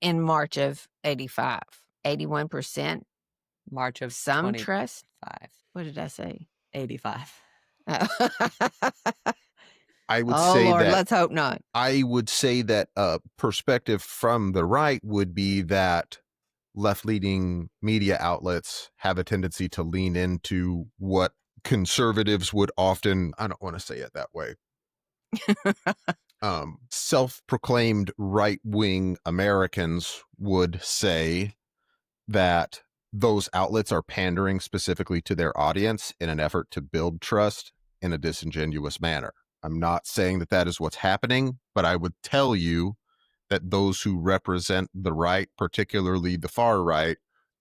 In March of 85, 81%. March of Some trust. 25. What did I say? 85. I would Oh, say Lord, that let's hope not. I would say that a perspective from the right would be that left-leaning media outlets have a tendency to lean into what conservatives would often, I don't want to say it that way, self-proclaimed right-wing Americans would say that those outlets are pandering specifically to their audience in an effort to build trust in a disingenuous manner. I'm not saying that that is what's happening, but I would tell you that those who represent the right, particularly the far right,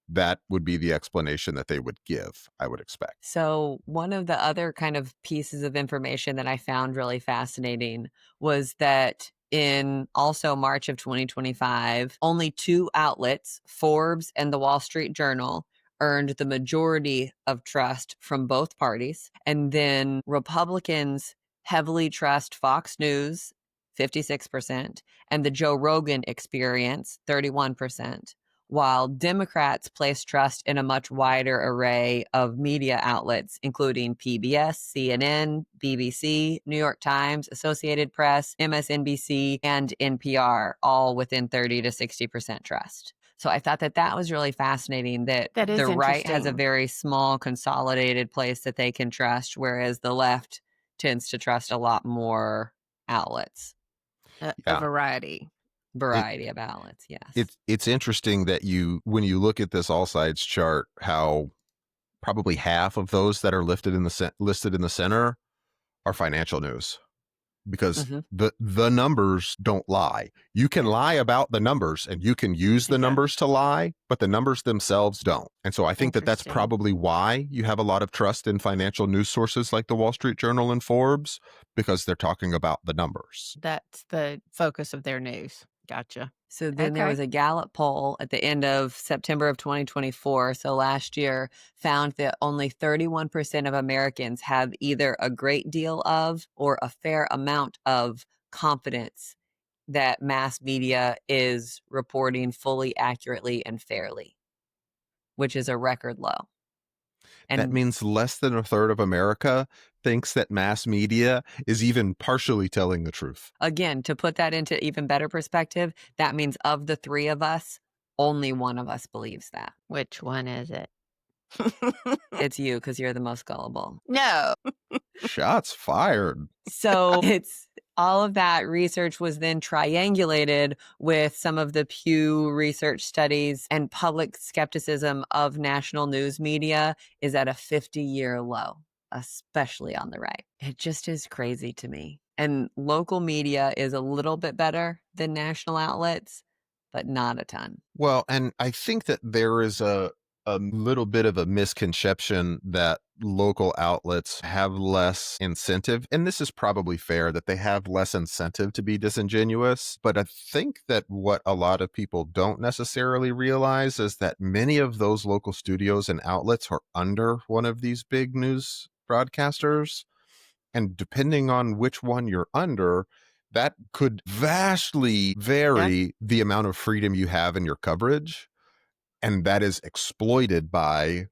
that would be the explanation that they would give, I would expect. So one of the other kind of pieces of information that I found really fascinating was that in also March of 2025, only two outlets, Forbes and the Wall Street Journal, earned the majority of trust from both parties. And then Republicans heavily trust Fox News, 56%, and the Joe Rogan Experience, 31%. While Democrats place trust in a much wider array of media outlets, including PBS, CNN, BBC, New York Times, Associated Press, MSNBC, and NPR, all within 30 to 60% trust. So I thought that was really fascinating that is the right has a interesting. very small, consolidated place that they can trust, whereas the left tends to trust a lot more outlets. A variety of outlets, yes. It's interesting that when you look at this all sides chart, how probably half of those that are listed in the center are financial news, because the numbers don't lie. You can lie about the numbers and you can use the numbers to lie, but the numbers themselves don't. And so I think that that's probably why you have a lot of trust in financial news sources like the Wall Street Journal and Forbes, because they're talking about the numbers. That's the focus of their news. Gotcha. So then there was a Gallup poll at the end of September of 2024, so last year, found that only 31% of Americans have either a great deal of or a fair amount of confidence that mass media is reporting fully accurately and fairly, which is a record low. And that means less than a third of America thinks that mass media is even partially telling the truth. Again, to put that into even better perspective, that means of the three of us, only one of us believes that. Which one is it? It's you, because you're the most gullible. No. Shots fired. So it's all of that research was then triangulated with some of the Pew Research studies, and public skepticism of national news media is at a 50-year low, especially on the right. It just is crazy to me. And local media is a little bit better than national outlets, but not a ton. Well, and I think that there is a little bit of a misconception that local outlets have less incentive. And this is probably fair, that they have less incentive to be disingenuous. But I think that what a lot of people don't necessarily realize is that many of those local studios and outlets are under one of these big news broadcasters. And depending on which one you're under, that could vastly vary the amount of freedom you have in your coverage. And that is exploited by,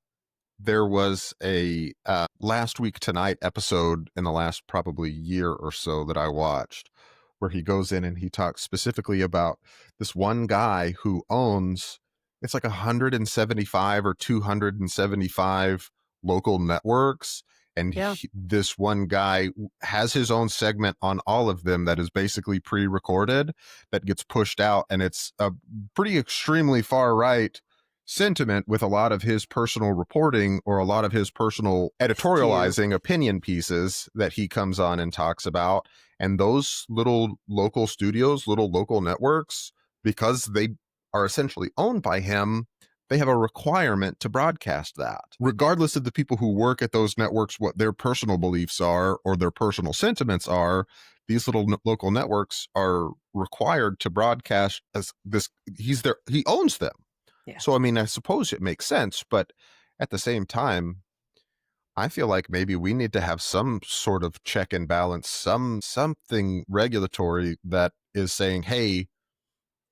there was a Last Week Tonight episode in the last probably year or so that I watched, where he goes in and he talks specifically about this one guy who owns, it's like 175 or 275 local networks. And this one guy has his own segment on all of them that is basically pre-recorded, that gets pushed out. And it's a pretty extremely far right sentiment with a lot of his personal reporting or a lot of his personal editorializing opinion pieces that he comes on and talks about. And those little local studios, little local networks, because they are essentially owned by him, they have a requirement to broadcast that. Regardless of the people who work at those networks, what their personal beliefs are or their personal sentiments are, these little local networks are required to broadcast as this. He owns them. Yeah. So, I mean, I suppose it makes sense, but at the same time, I feel like maybe we need to have some sort of check and balance, something regulatory that is saying, hey,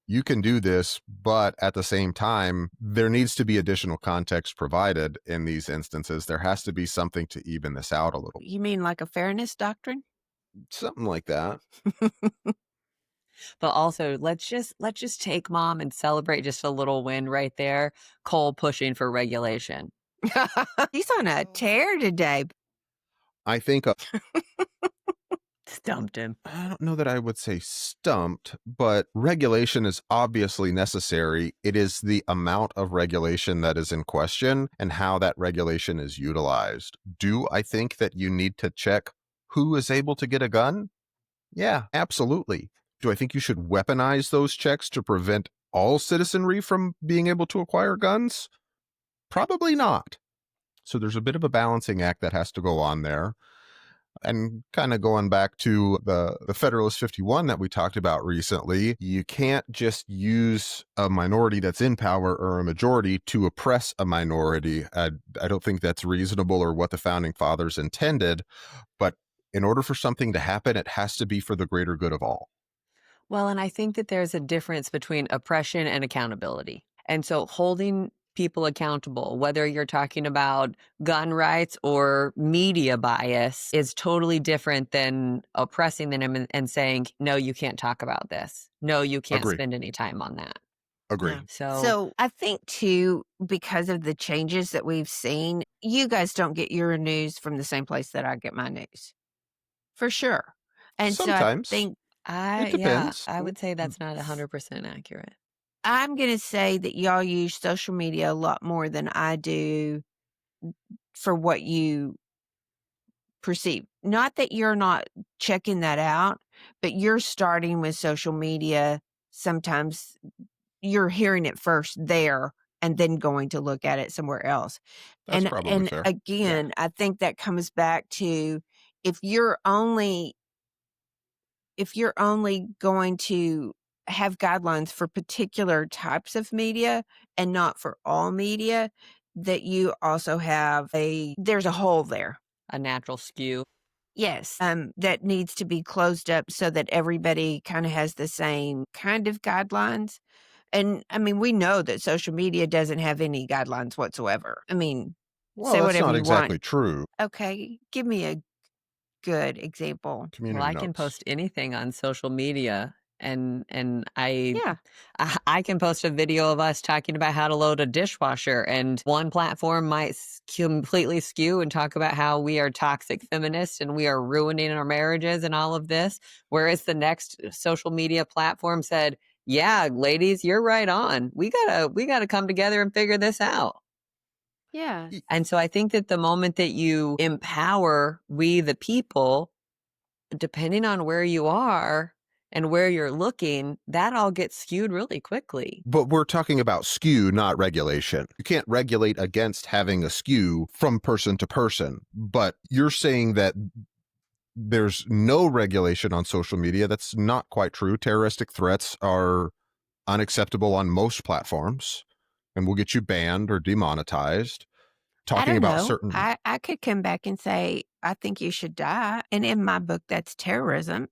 you can do this, but at the same time, there needs to be additional context provided in these instances. There has to be something to even this out a little. You mean like a fairness doctrine? Something like that. But also, let's just take Mom and celebrate just a little win right there. Cole pushing for regulation. He's on a tear today. I think Stumped him. I don't know that I would say stumped, but regulation is obviously necessary. It is the amount of regulation that is in question and how that regulation is utilized. Do I think that you need to check who is able to get a gun? Yeah, absolutely. Do I think you should weaponize those checks to prevent all citizenry from being able to acquire guns? Probably not. So there's a bit of a balancing act that has to go on there. And kind of going back to the Federalist 51 that we talked about recently, you can't just use a minority that's in power or a majority to oppress a minority. I don't think that's reasonable or what the Founding Fathers intended. But in order for something to happen, it has to be for the greater good of all. Well, and I think that there's a difference between oppression and accountability. And so holding people accountable, whether you're talking about gun rights or media bias, is totally different than oppressing them and saying, no, you can't talk about this. No, you can't spend any time on that. Agree. Yeah. So I think too, because of the changes that we've seen, you guys don't get your news from the same place that I get my news. For sure. And sometimes. So I think it depends. I would say that's not 100% accurate. I'm going to say that y'all use social media a lot more than I do for what you perceive. Not that you're not checking that out, but you're starting with social media. Sometimes you're hearing it first there and then going to look at it somewhere else. That's probably fair. Again, I think that comes back to if you're only going to have guidelines for particular types of media and not for all media, that you also have there's a hole there. A natural skew. Yes. That needs to be closed up so that everybody kind of has the same kind of guidelines. And I mean, we know that social media doesn't have any guidelines whatsoever. I mean, well, say that's whatever not you exactly want. true. Okay. Give me a good example. Well, I can post anything on social media. And I can post a video of us talking about how to load a dishwasher, and one platform might completely skew and talk about how we are toxic feminists and we are ruining our marriages and all of this, whereas the next social media platform said, yeah, ladies, you're right on. We gotta come together and figure this out. Yeah. And so I think that the moment that you empower we the people, depending on where you are and where you're looking, that all gets skewed really quickly. But we're talking about skew, not regulation. You can't regulate against having a skew from person to person. But you're saying that there's no regulation on social media. That's not quite true. Terroristic threats are unacceptable on most platforms and will get you banned or demonetized. talking about know. certain. I could come back and say, I think you should die. And in my book, that's terrorism,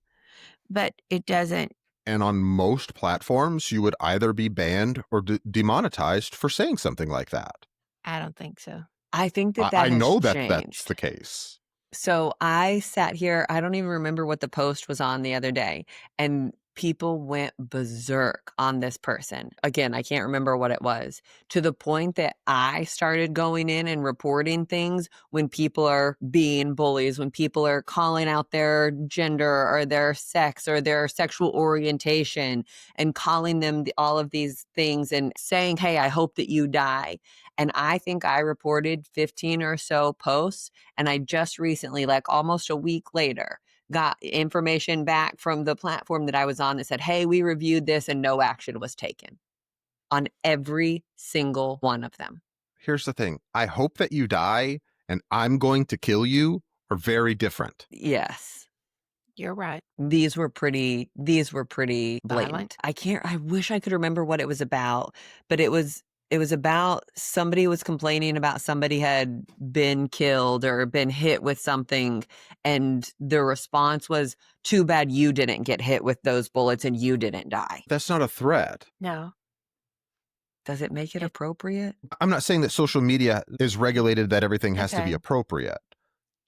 but it doesn't. And on most platforms, you would either be banned or demonetized for saying something like that. I don't think so. I think that I has know that changed. that's the case. So I sat here, I don't even remember what the post was on the other day, and people went berserk on this person. Again, I can't remember what it was, to the point that I started going in and reporting things when people are being bullies, when people are calling out their gender or their sex or their sexual orientation and calling them all of these things and saying, hey, I hope that you die. And I think I reported 15 or so posts. And I just recently, like almost a week later, got information back from the platform that I was on that said, hey, we reviewed this and no action was taken on every single one of them. Here's the thing. I hope that you die and I'm going to kill you are very different. Yes. You're right. These were pretty blatant. Violent. I wish I could remember what it was about, but it was about somebody was complaining about somebody had been killed or been hit with something. And the response was, too bad you didn't get hit with those bullets and you didn't die. That's not a threat. No. Does it make it appropriate? I'm not saying that social media is regulated that everything has to be Okay. appropriate.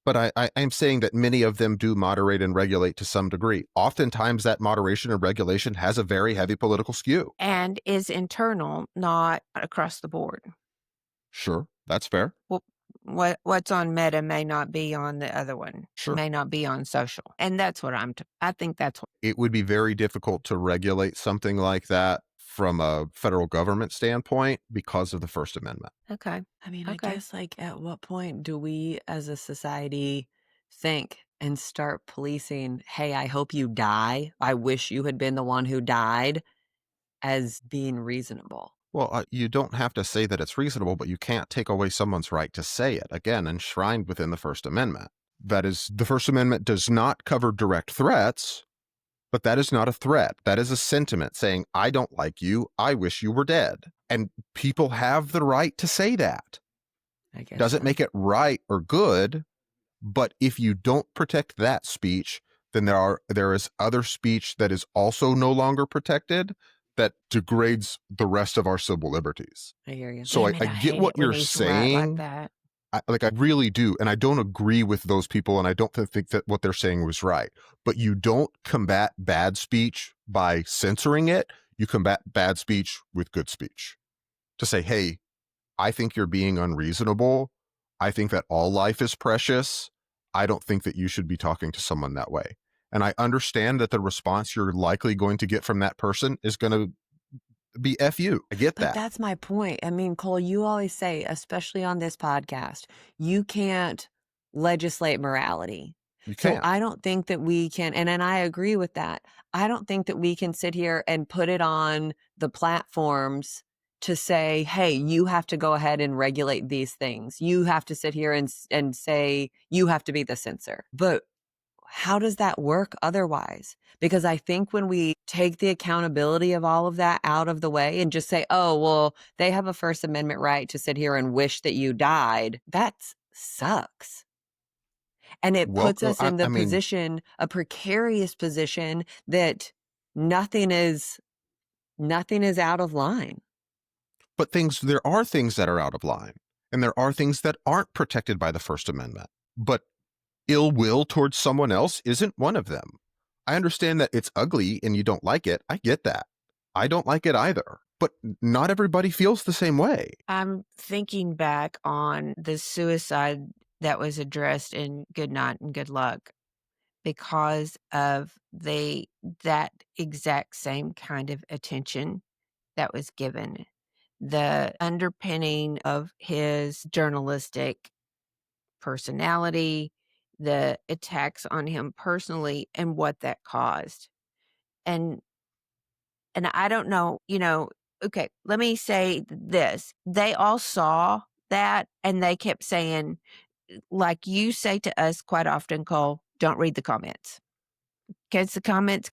But I'm saying that many of them do moderate and regulate to some degree. Oftentimes that moderation and regulation has a very heavy political skew. And is internal, not across the board. Sure, that's fair. Well, what's on Meta may not be on the other one. Sure. May not be on social. And that's what I think that's what. It would be very difficult to regulate something like that from a federal government standpoint because of the First Amendment. Okay. I mean, Okay. I guess, like, at what point do we as a society think and start policing, hey, I hope you die, I wish you had been the one who died, as being reasonable? Well, you don't have to say that it's reasonable, but you can't take away someone's right to say it. Again, enshrined within the First Amendment. That is, the First Amendment does not cover direct threats, but that is not a threat. That is a sentiment saying, I don't like you. I wish you were dead. And people have the right to say that. I guess Doesn't so. make it right or good, but if you don't protect that speech, then there is other speech that is also no longer protected that degrades the rest of our civil liberties. I hear you. So Damn it, I hate get what it when you're he's right saying. like that. I really do. And I don't agree with those people. And I don't think that what they're saying was right. But you don't combat bad speech by censoring it. You combat bad speech with good speech. To say, hey, I think you're being unreasonable. I think that all life is precious. I don't think that you should be talking to someone that way. And I understand that the response you're likely going to get from that person is going to be F you. I get But that. that's my point. I mean, Cole, you always say, especially on this podcast, you can't legislate morality. You So can't. I don't think that we can, and I agree with that. I don't think that we can sit here and put it on the platforms to say, hey, you have to go ahead and regulate these things. You have to sit here and say, you have to be the censor. But how does that work otherwise? Because I think when we take the accountability of all of that out of the way and just say, oh, well, they have a First Amendment right to sit here and wish that you died, that sucks. And it Well, puts us in the I mean, position, a precarious position, that nothing is out of line. but there are things that are out of line, and there are things that aren't protected by the First Amendment. But ill will towards someone else isn't one of them. I understand that it's ugly and you don't like it. I get that. I don't like it either. But not everybody feels the same way. I'm thinking back on the suicide that was addressed in Good Night and Good Luck because of that exact same kind of attention that was given. The underpinning of his journalistic personality, the attacks on him personally, and what that caused. And I don't know, okay, let me say this. They all saw that and they kept saying, like you say to us quite often, Cole, don't read the comments. Because the comments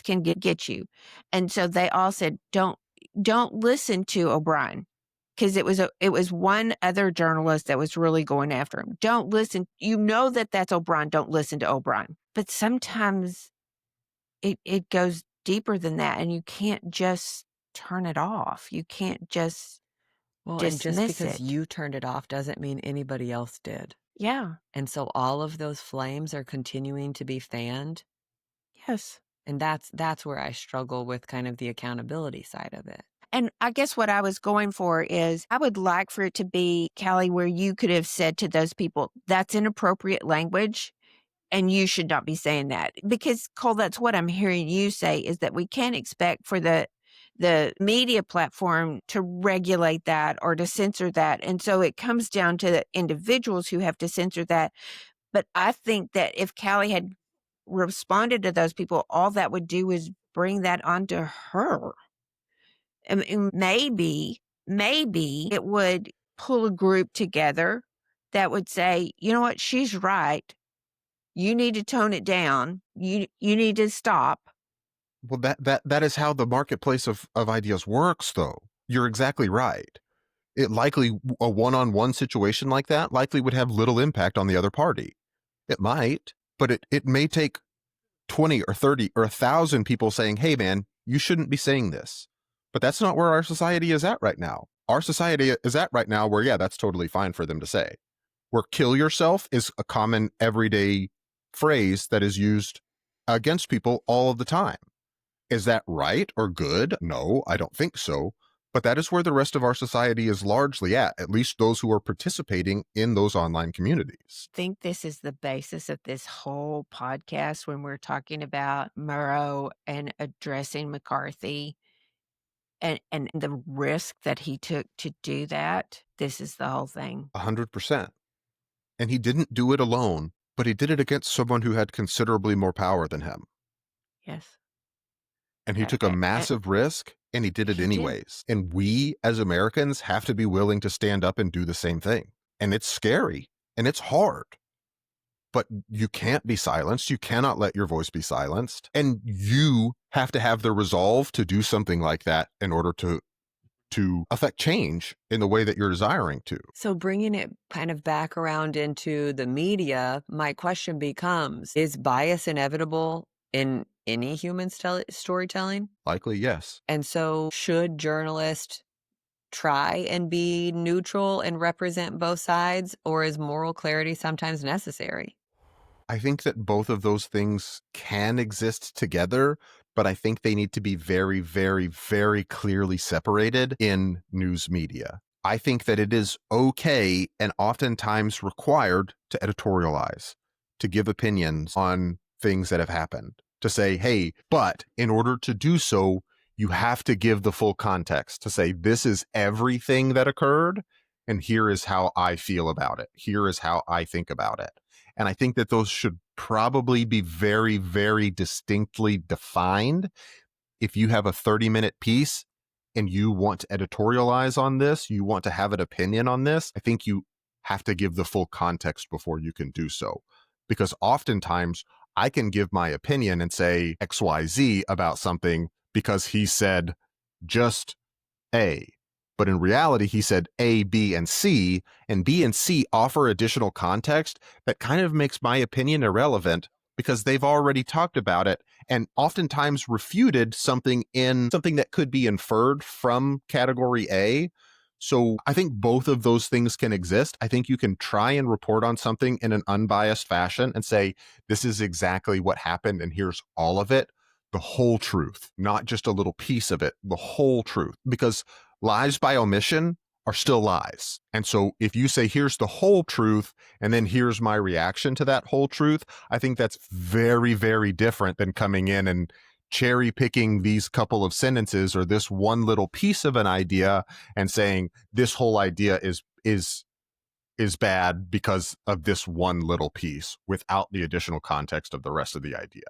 can get you. And so they all said, don't listen to O'Brien. because it was one other journalist that was really going after him. Don't listen. You know that that's O'Brien. Don't listen to O'Brien. But sometimes it goes deeper than that, and you can't just turn it off. You can't just Well, and just dismiss because it. you turned it off doesn't mean anybody else did. Yeah. And so all of those flames are continuing to be fanned. Yes. And that's where I struggle with kind of the accountability side of it. And I guess what I was going for is I would like for it to be, Callie, where you could have said to those people, that's inappropriate language and you should not be saying that. Because, Cole, that's what I'm hearing you say, is that we can't expect for the media platform to regulate that or to censor that. And so it comes down to the individuals who have to censor that. But I think that if Callie had responded to those people, all that would do is bring that onto her. And maybe it would pull a group together that would say, you know what, she's right. You need to tone it down. You need to stop. Well, that is how the marketplace of ideas works, though. You're exactly right. It likely, a one-on-one situation like that likely would have little impact on the other party. It might, but it may take 20 or 30 or 1,000 people saying, hey, man, you shouldn't be saying this. But that's not where our society is at right now. Our society is at right now where, yeah, that's totally fine for them to say. Where kill yourself is a common everyday phrase that is used against people all of the time. Is that right or good? No, I don't think so. But that is where the rest of our society is largely at least those who are participating in those online communities. I think this is the basis of this whole podcast when we're talking about Murrow and addressing McCarthy and the risk that he took to do that. This is the whole thing. 100%. And he didn't do it alone, but he did it against someone who had considerably more power than him. Yes. And he took a massive risk, and he did it anyways. And we, as Americans, have to be willing to stand up and do the same thing. And it's scary, and it's hard. But you can't be silenced. You cannot let your voice be silenced. And you have to have the resolve to do something like that in order to affect change in the way that you're desiring to. So bringing it kind of back around into the media, my question becomes, is bias inevitable in any human storytelling? Likely, yes. And so should journalists try and be neutral and represent both sides, or is moral clarity sometimes necessary? I think that both of those things can exist together, but I think they need to be very, very, very clearly separated in news media. I think that it is okay and oftentimes required to editorialize, to give opinions on things that have happened, to say, hey, but in order to do so, you have to give the full context, to say, this is everything that occurred, and here is how I feel about it. Here is how I think about it. And I think that those should probably be very, very distinctly defined. If you have a 30-minute piece and you want to editorialize on this, you want to have an opinion on this, I think you have to give the full context before you can do so. Because oftentimes I can give my opinion and say XYZ about something because he said just A. But in reality, he said A, B, and C, and B and C offer additional context that kind of makes my opinion irrelevant because they've already talked about it and oftentimes refuted something that could be inferred from category A. So I think both of those things can exist. I think you can try and report on something in an unbiased fashion and say, this is exactly what happened and here's all of it, the whole truth, not just a little piece of it, the whole truth. Because lies by omission are still lies. And so if you say, here's the whole truth, and then here's my reaction to that whole truth, I think that's very, very different than coming in and cherry picking these couple of sentences or this one little piece of an idea and saying this whole idea is bad because of this one little piece without the additional context of the rest of the idea.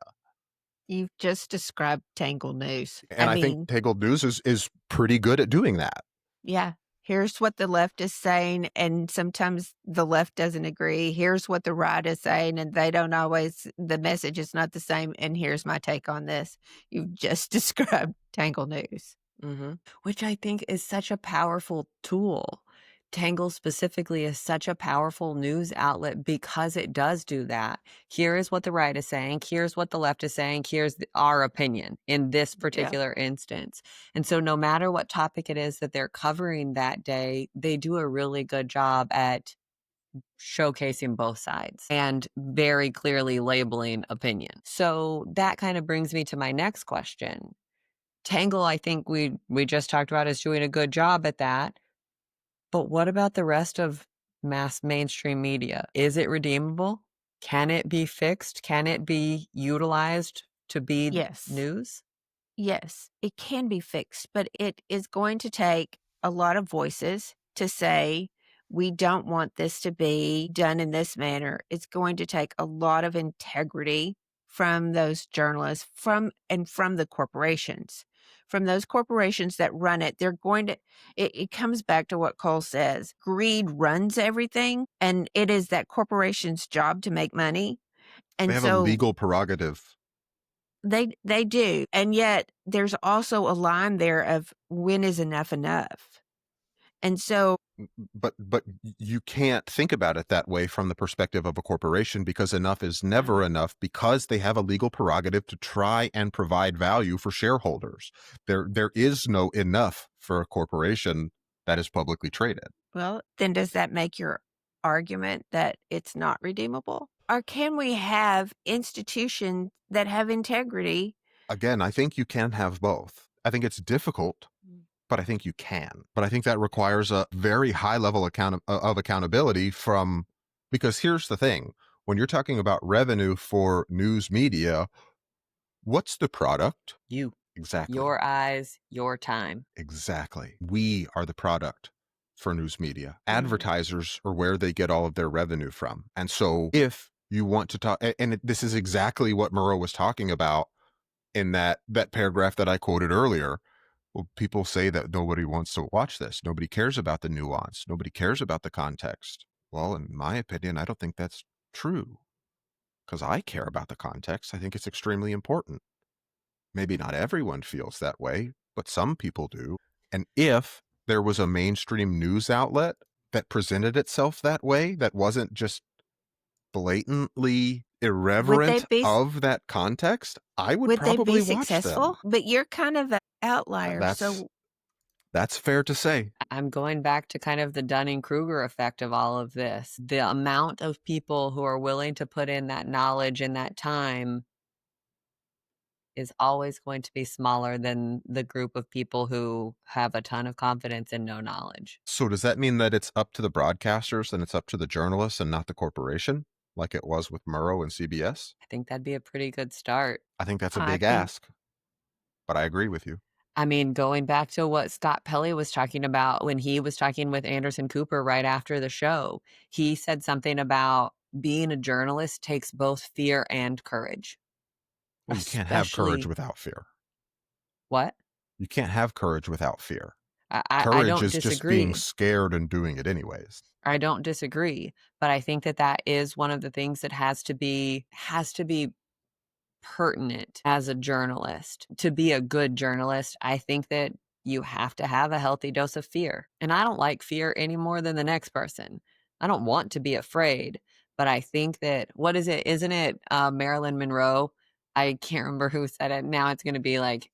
You've just described Tangled News. And I think Tangled News is pretty good at doing that. Yeah. Here's what the left is saying, and sometimes the left doesn't agree. Here's what the right is saying, and they don't always, the message is not the same, and here's my take on this. You've just described Tangled News. which I think is such a powerful tool. Tangle specifically is such a powerful news outlet because it does do that. Here is what the right is saying. Here's what the left is saying. Here's our opinion in this particular instance. And so no matter what topic it is that they're covering that day, they do a really good job at showcasing both sides and very clearly labeling opinion. So that kind of brings me to my next question. Tangle, I think we just talked about, is doing a good job at that. But what about the rest of mass mainstream media? Is it redeemable? Can it be fixed? Can it be utilized to be news? Yes, it can be fixed, but it is going to take a lot of voices to say, we don't want this to be done in this manner. It's going to take a lot of integrity from those journalists, from the corporations. From those corporations that run it, they're going to, it comes back to what Cole says. Greed runs everything, and it is that corporation's job to make money. And they have a legal prerogative. They do. And yet there's also a line there of when is enough enough. And so but you can't think about it that way from the perspective of a corporation, because enough is never enough, because they have a legal prerogative to try and provide value for shareholders. There is no enough for a corporation that is publicly traded. Well, then does that make your argument that it's not redeemable? Or can we have institutions that have integrity? Again, I think you can have both. I think it's difficult, but I think you can. But I think that requires a very high level of accountability from, because here's the thing, when you're talking about revenue for news media, what's the product? You. Exactly. Your eyes, your time. Exactly. We are the product for news media. Advertisers are where they get all of their revenue from. And so if you want to talk, and this is exactly what Murrow was talking about in that paragraph that I quoted earlier. Well, people say that nobody wants to watch this. Nobody cares about the nuance. Nobody cares about the context. Well, in my opinion, I don't think that's true, because I care about the context. I think it's extremely important. Maybe not everyone feels that way, but some people do. And if there was a mainstream news outlet that presented itself that way, that wasn't just blatantly irreverent of that context, I would probably watch them. But you're kind of an outlier. That's fair to say. I'm going back to kind of the Dunning-Kruger effect of all of this. The amount of people who are willing to put in that knowledge and that time is always going to be smaller than the group of people who have a ton of confidence and no knowledge. So does that mean that it's up to the broadcasters and it's up to the journalists and not the corporation, like it was with Murrow and CBS? I think that'd be a pretty good start. I think that's a big ask, but I agree with you. I mean, going back to what Scott Pelley was talking about when he was talking with Anderson Cooper right after the show, he said something about being a journalist takes both fear and courage. Well, you can't have courage without fear. What? You can't have courage without fear. I don't disagree. Just being scared and doing it anyways. I don't disagree, but I think that is one of the things that has to be pertinent as a journalist. To be a good journalist, I think that you have to have a healthy dose of fear. And I don't like fear any more than the next person. I don't want to be afraid, but I think that, what is it? Isn't it Marilyn Monroe? I can't remember who said it. Now it's going to be like,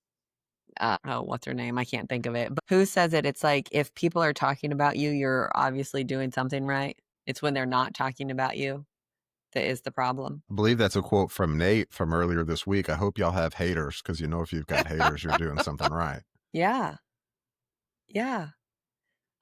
what's her name? I can't think of it. But who says it? It's like, if people are talking about you, you're obviously doing something right. It's when they're not talking about you that is the problem. I believe that's a quote from Nate from earlier this week. I hope y'all have haters, because if you've got haters, you're doing something right. Yeah. Yeah.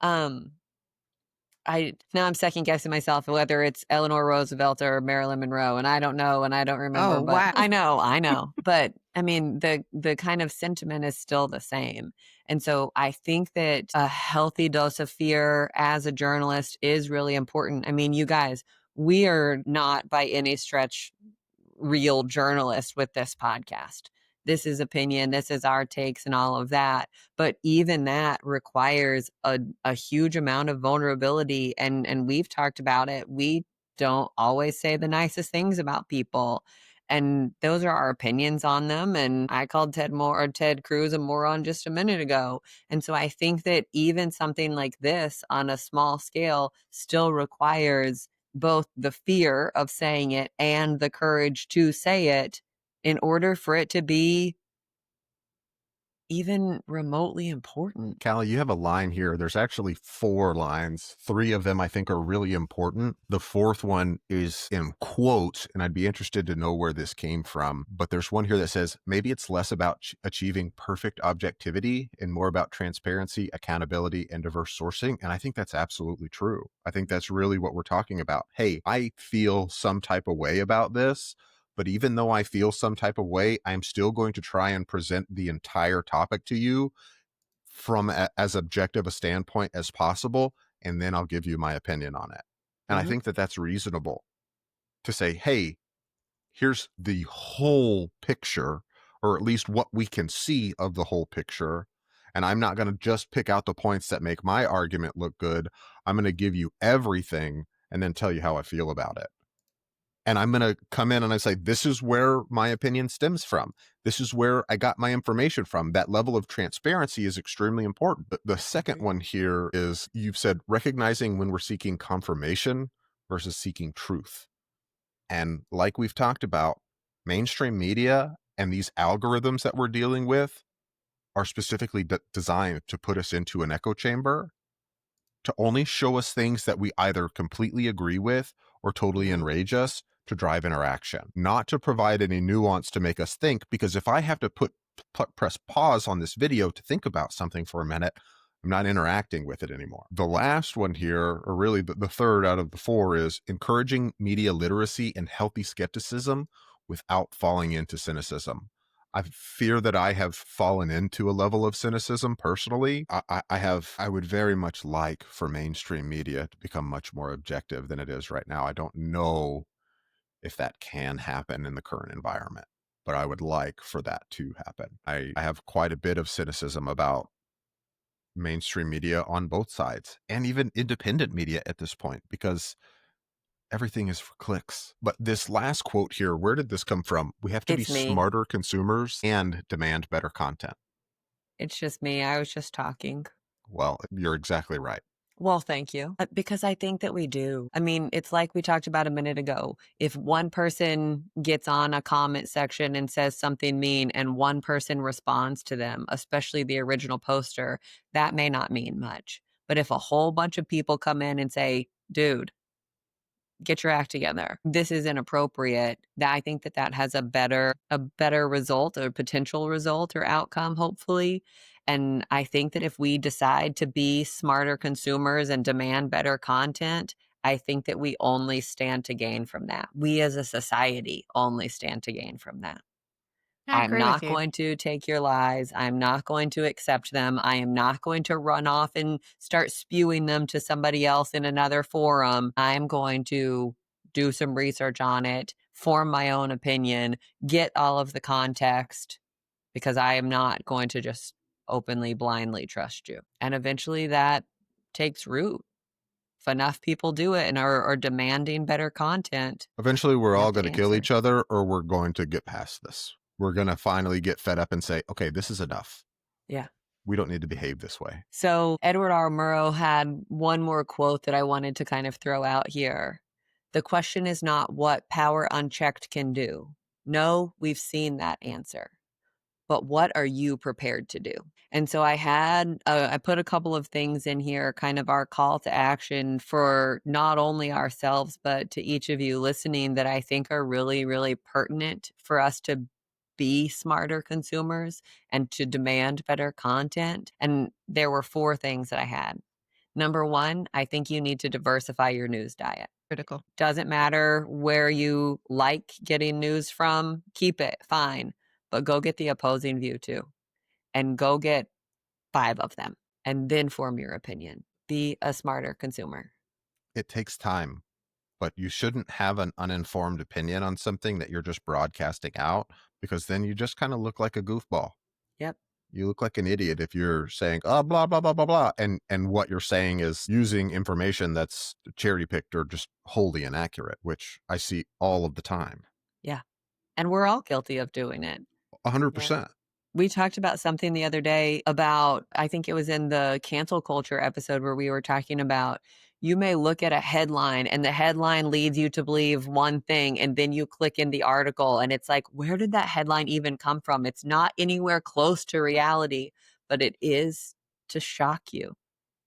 Now I'm second guessing myself whether it's Eleanor Roosevelt or Marilyn Monroe, and I don't know, and I don't remember. But wow. I know. But I mean, the kind of sentiment is still the same. And so I think that a healthy dose of fear as a journalist is really important. I mean, you guys, we are not by any stretch real journalists with this podcast. This is opinion, this is our takes and all of that. But even that requires a huge amount of vulnerability. And we've talked about it. We don't always say the nicest things about people. And those are our opinions on them. And I called Ted Cruz a moron just a minute ago. And so I think that even something like this on a small scale still requires both the fear of saying it and the courage to say it in order for it to be even remotely important. Callie, you have a line here. There's actually 4 lines. 3 of them I think are really important. The 4th one is in quotes, and I'd be interested to know where this came from. But there's one here that says, maybe it's less about achieving perfect objectivity and more about transparency, accountability, and diverse sourcing. And I think that's absolutely true. I think that's really what we're talking about. Hey, I feel some type of way about this. But even though I feel some type of way, I'm still going to try and present the entire topic to you from as objective a standpoint as possible, and then I'll give you my opinion on it. And I think that that's reasonable to say, hey, here's the whole picture, or at least what we can see of the whole picture. And I'm not going to just pick out the points that make my argument look good. I'm going to give you everything and then tell you how I feel about it. And I'm going to come in and I say, this is where my opinion stems from. This is where I got my information from. That level of transparency is extremely important. But the second one here is, you've said recognizing when we're seeking confirmation versus seeking truth. And like we've talked about, mainstream media and these algorithms that we're dealing with are specifically designed to put us into an echo chamber, to only show us things that we either completely agree with or totally enrage us, to drive interaction, not to provide any nuance to make us think. Because if I have to press pause on this video to think about something for a minute, I'm not interacting with it anymore. The last one here, or really the third out of the 4, is encouraging media literacy and healthy skepticism without falling into cynicism. I fear that I have fallen into a level of cynicism personally. I would very much like for mainstream media to become much more objective than it is right now. I don't know if that can happen in the current environment, but I would like for that to happen. I have quite a bit of cynicism about mainstream media on both sides, and even independent media at this point, because everything is for clicks. But this last quote here, where did this come from? We have to be smarter consumers and demand better content. It's just me. I was just talking. Well, you're exactly right. Well, thank you. Because I think that we do. I mean, it's like we talked about a minute ago. If one person gets on a comment section and says something mean and one person responds to them, especially the original poster, that may not mean much. But if a whole bunch of people come in and say, dude, get your act together, this is inappropriate, I think that has a better result, or potential result or outcome, hopefully. And I think that if we decide to be smarter consumers and demand better content, I think that we only stand to gain from that. We as a society only stand to gain from that. I'm not going to take your lies. I'm not going to accept them. I am not going to run off and start spewing them to somebody else in another forum. I'm going to do some research on it, form my own opinion, get all of the context, because I am not going to just openly, blindly trust you. And eventually that takes root. If enough people do it and are demanding better content, eventually we're all going to kill each other, or we're going to get past this. We're going to finally get fed up and say, okay, this is enough. Yeah. We don't need to behave this way. So Edward R. Murrow had one more quote that I wanted to kind of throw out here. The question is not what power unchecked can do. No, we've seen that answer. But what are you prepared to do? And so I put a couple of things in here, kind of our call to action for not only ourselves, but to each of you listening, that I think are really, really pertinent for us to be smarter consumers and to demand better content. And there were 4 things that I had. Number 1, I think you need to diversify your news diet. Critical. Doesn't matter where you like getting news from, keep it, fine. But go get the opposing view too. And go get 5 of them and then form your opinion. Be a smarter consumer. It takes time, but you shouldn't have an uninformed opinion on something that you're just broadcasting out, because then you just kind of look like a goofball. Yep. You look like an idiot if you're saying, oh, blah, blah, blah, blah, blah. And what you're saying is using information that's cherry picked or just wholly inaccurate, which I see all of the time. Yeah. And we're all guilty of doing it. 100%. We talked about something the other day about, I think it was in the cancel culture episode where we were talking about, you may look at a headline and the headline leads you to believe one thing, and then you click in the article and it's like, where did that headline even come from? It's not anywhere close to reality, but it is to shock you.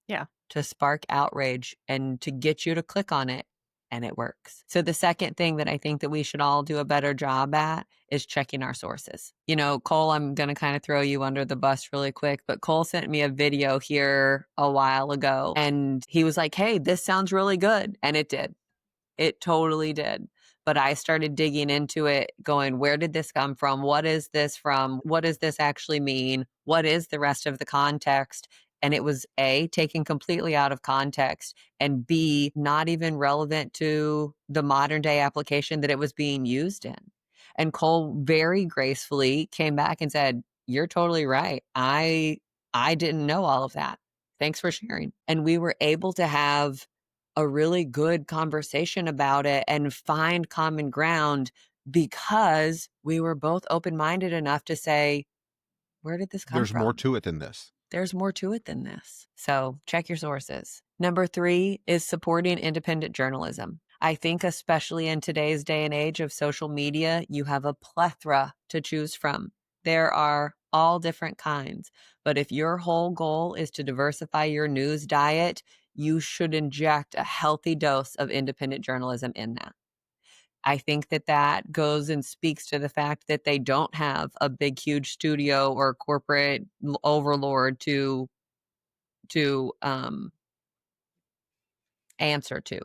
Yeah. To spark outrage and to get you to click on it. And it works. So the second thing that I think that we should all do a better job at is checking our sources. You know, Cole, I'm going to kind of throw you under the bus really quick, but Cole sent me a video here a while ago and he was like, hey, this sounds really good. And it did. It totally did. But I started digging into it, going, where did this come from? What is this from? What does this actually mean? What is the rest of the context? And it was A, taken completely out of context, and B, not even relevant to the modern day application that it was being used in. And Cole very gracefully came back and said, you're totally right. I didn't know all of that. Thanks for sharing. And we were able to have a really good conversation about it and find common ground because we were both open-minded enough to say, where did this come There's from? more to it than this. There's more to it than this. So check your sources. Number 3 is supporting independent journalism. I think especially in today's day and age of social media, you have a plethora to choose from. There are all different kinds. But if your whole goal is to diversify your news diet, you should inject a healthy dose of independent journalism in that. I think that that goes and speaks to the fact that they don't have a big, huge studio or corporate overlord to answer to.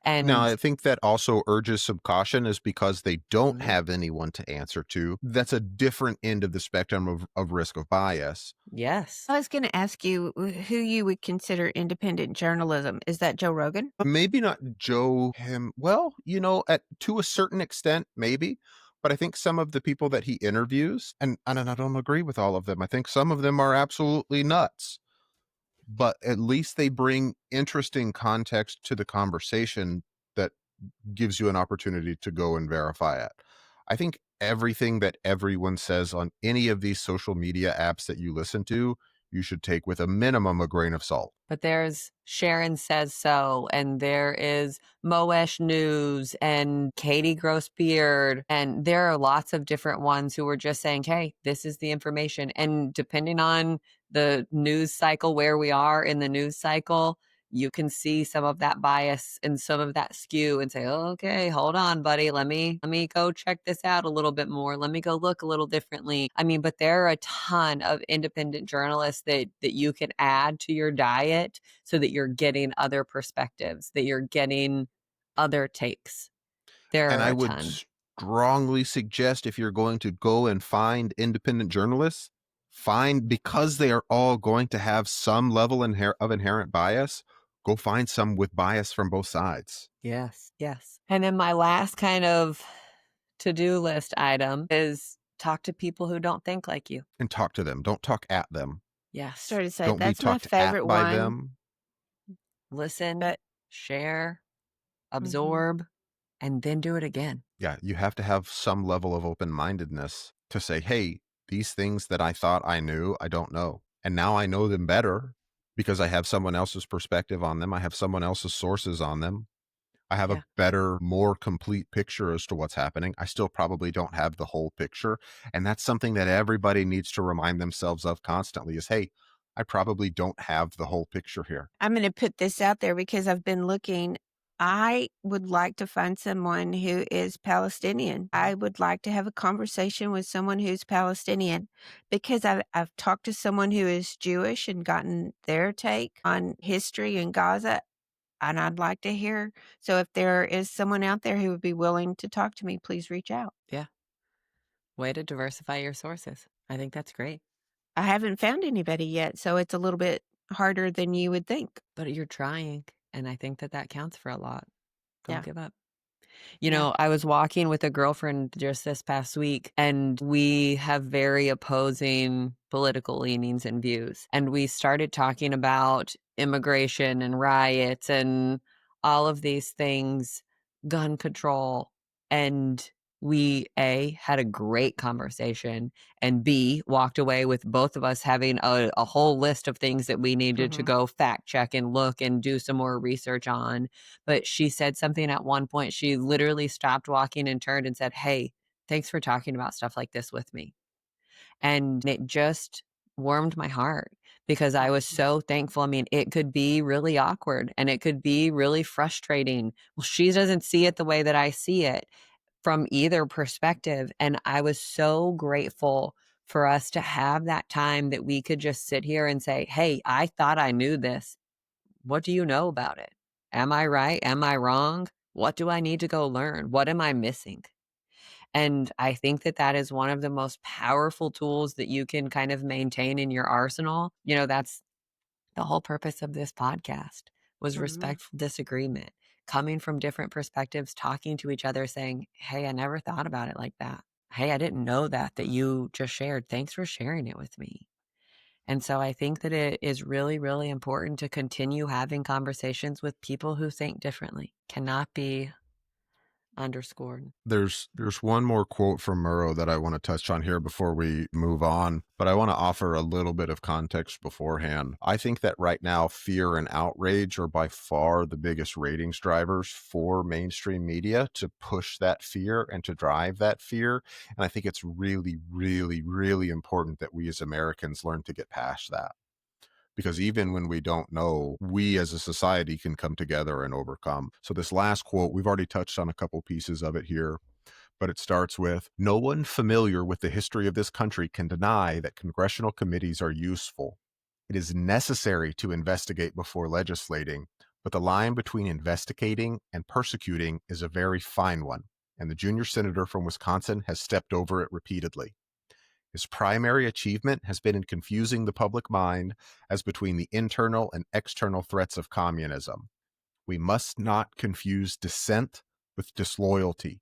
And Now, I think that also urges some caution is because they don't have anyone to answer to. That's a different end of the spectrum of risk of bias. yes, I was going to ask you who you would consider independent journalism. Is that Joe Rogan? Maybe not Joe him. Well, to a certain extent, maybe. But I think some of the people that he interviews, and I don't agree with all of them. I think some of them are absolutely nuts. But at least they bring interesting context to the conversation that gives you an opportunity to go and verify it. I think everything that everyone says on any of these social media apps that you listen to, you should take with a minimum a grain of salt. but there's Sharon Says So, and there is Moesh News and Katie Grossbeard. And there are lots of different ones who were just saying, hey, this is the information. And depending on the news cycle, where we are in the news cycle, you can see some of that bias and some of that skew and say, oh, okay, hold on, buddy. Let me go check this out a little bit more. Let me go look a little differently. I mean, but there are a ton of independent journalists that you can add to your diet so that you're getting other perspectives, that you're getting other takes. There And are I a would ton. strongly suggest if you're going to go and find independent journalists, because they are all going to have some level of inherent bias, go find some with bias from both sides. Yes. Yes. And then my last kind of to-do list item is talk to people who don't think like you. And talk to them. Don't talk at them. Yes. Started to say Don't be that's my talked favorite at by one. them. Listen, But share, absorb, and then do it again. Yeah, you have to have some level of open-mindedness to say, hey, these things that I thought I knew, I don't know. And now I know them better because I have someone else's perspective on them. I have someone else's sources on them. I have Yeah. a better, more complete picture as to what's happening. I still probably don't have the whole picture. And that's something that everybody needs to remind themselves of constantly is, hey, I probably don't have the whole picture here. I'm going to put this out there because I've been looking. I would like to find someone who is Palestinian. I would like to have a conversation with someone who's Palestinian because I've talked to someone who is Jewish and gotten their take on history in Gaza, and I'd like to hear. So if there is someone out there who would be willing to talk to me, please reach out. Way to diversify your sources. I think that's great. I haven't found anybody yet, so it's a little bit harder than you would think. But you're trying, and I think that counts for a lot. Don't Yeah. give up. You know, I was walking with a girlfriend just this past week, and we have very opposing political leanings and views. And we started talking about immigration and riots and all of these things, gun control. And we A, had a great conversation, and B, walked away with both of us having a whole list of things that we needed to go fact check and look and do some more research on. But she said something at one point. She literally stopped walking and turned and said, "Hey, thanks for talking about stuff like this with me." And it just warmed my heart because I was so thankful. I mean, it could be really awkward and it could be really frustrating. Well, she doesn't see it the way that I see it from either perspective. And I was so grateful for us to have that time that we could just sit here and say, "Hey, I thought I knew this. What do you know about it? Am I right? Am I wrong? What do I need to go learn? What am I missing?" And I think that that is one of the most powerful tools that you can kind of maintain in your arsenal. That's the whole purpose of this podcast was respectful disagreement, coming from different perspectives, talking to each other, saying, "Hey, I never thought about it like that. Hey, I didn't know that you just shared. Thanks for sharing it with me." And so I think that it is really, really important to continue having conversations with people who think differently. Cannot be underscored. There's one more quote from Murrow that I want to touch on here before we move on, but I want to offer a little bit of context beforehand. I think that right now, fear and outrage are by far the biggest ratings drivers for mainstream media to push that fear and to drive that fear. And I think it's really, really, really important that we as Americans learn to get past that. Because even when we don't know, we as a society can come together and overcome. So this last quote, we've already touched on a couple pieces of it here, but it starts with, "No one familiar with the history of this country can deny that congressional committees are useful. It is necessary to investigate before legislating, but the line between investigating and persecuting is a very fine one, and the junior senator from Wisconsin has stepped over it repeatedly. His primary achievement has been in confusing the public mind as between the internal and external threats of communism. We must not confuse dissent with disloyalty.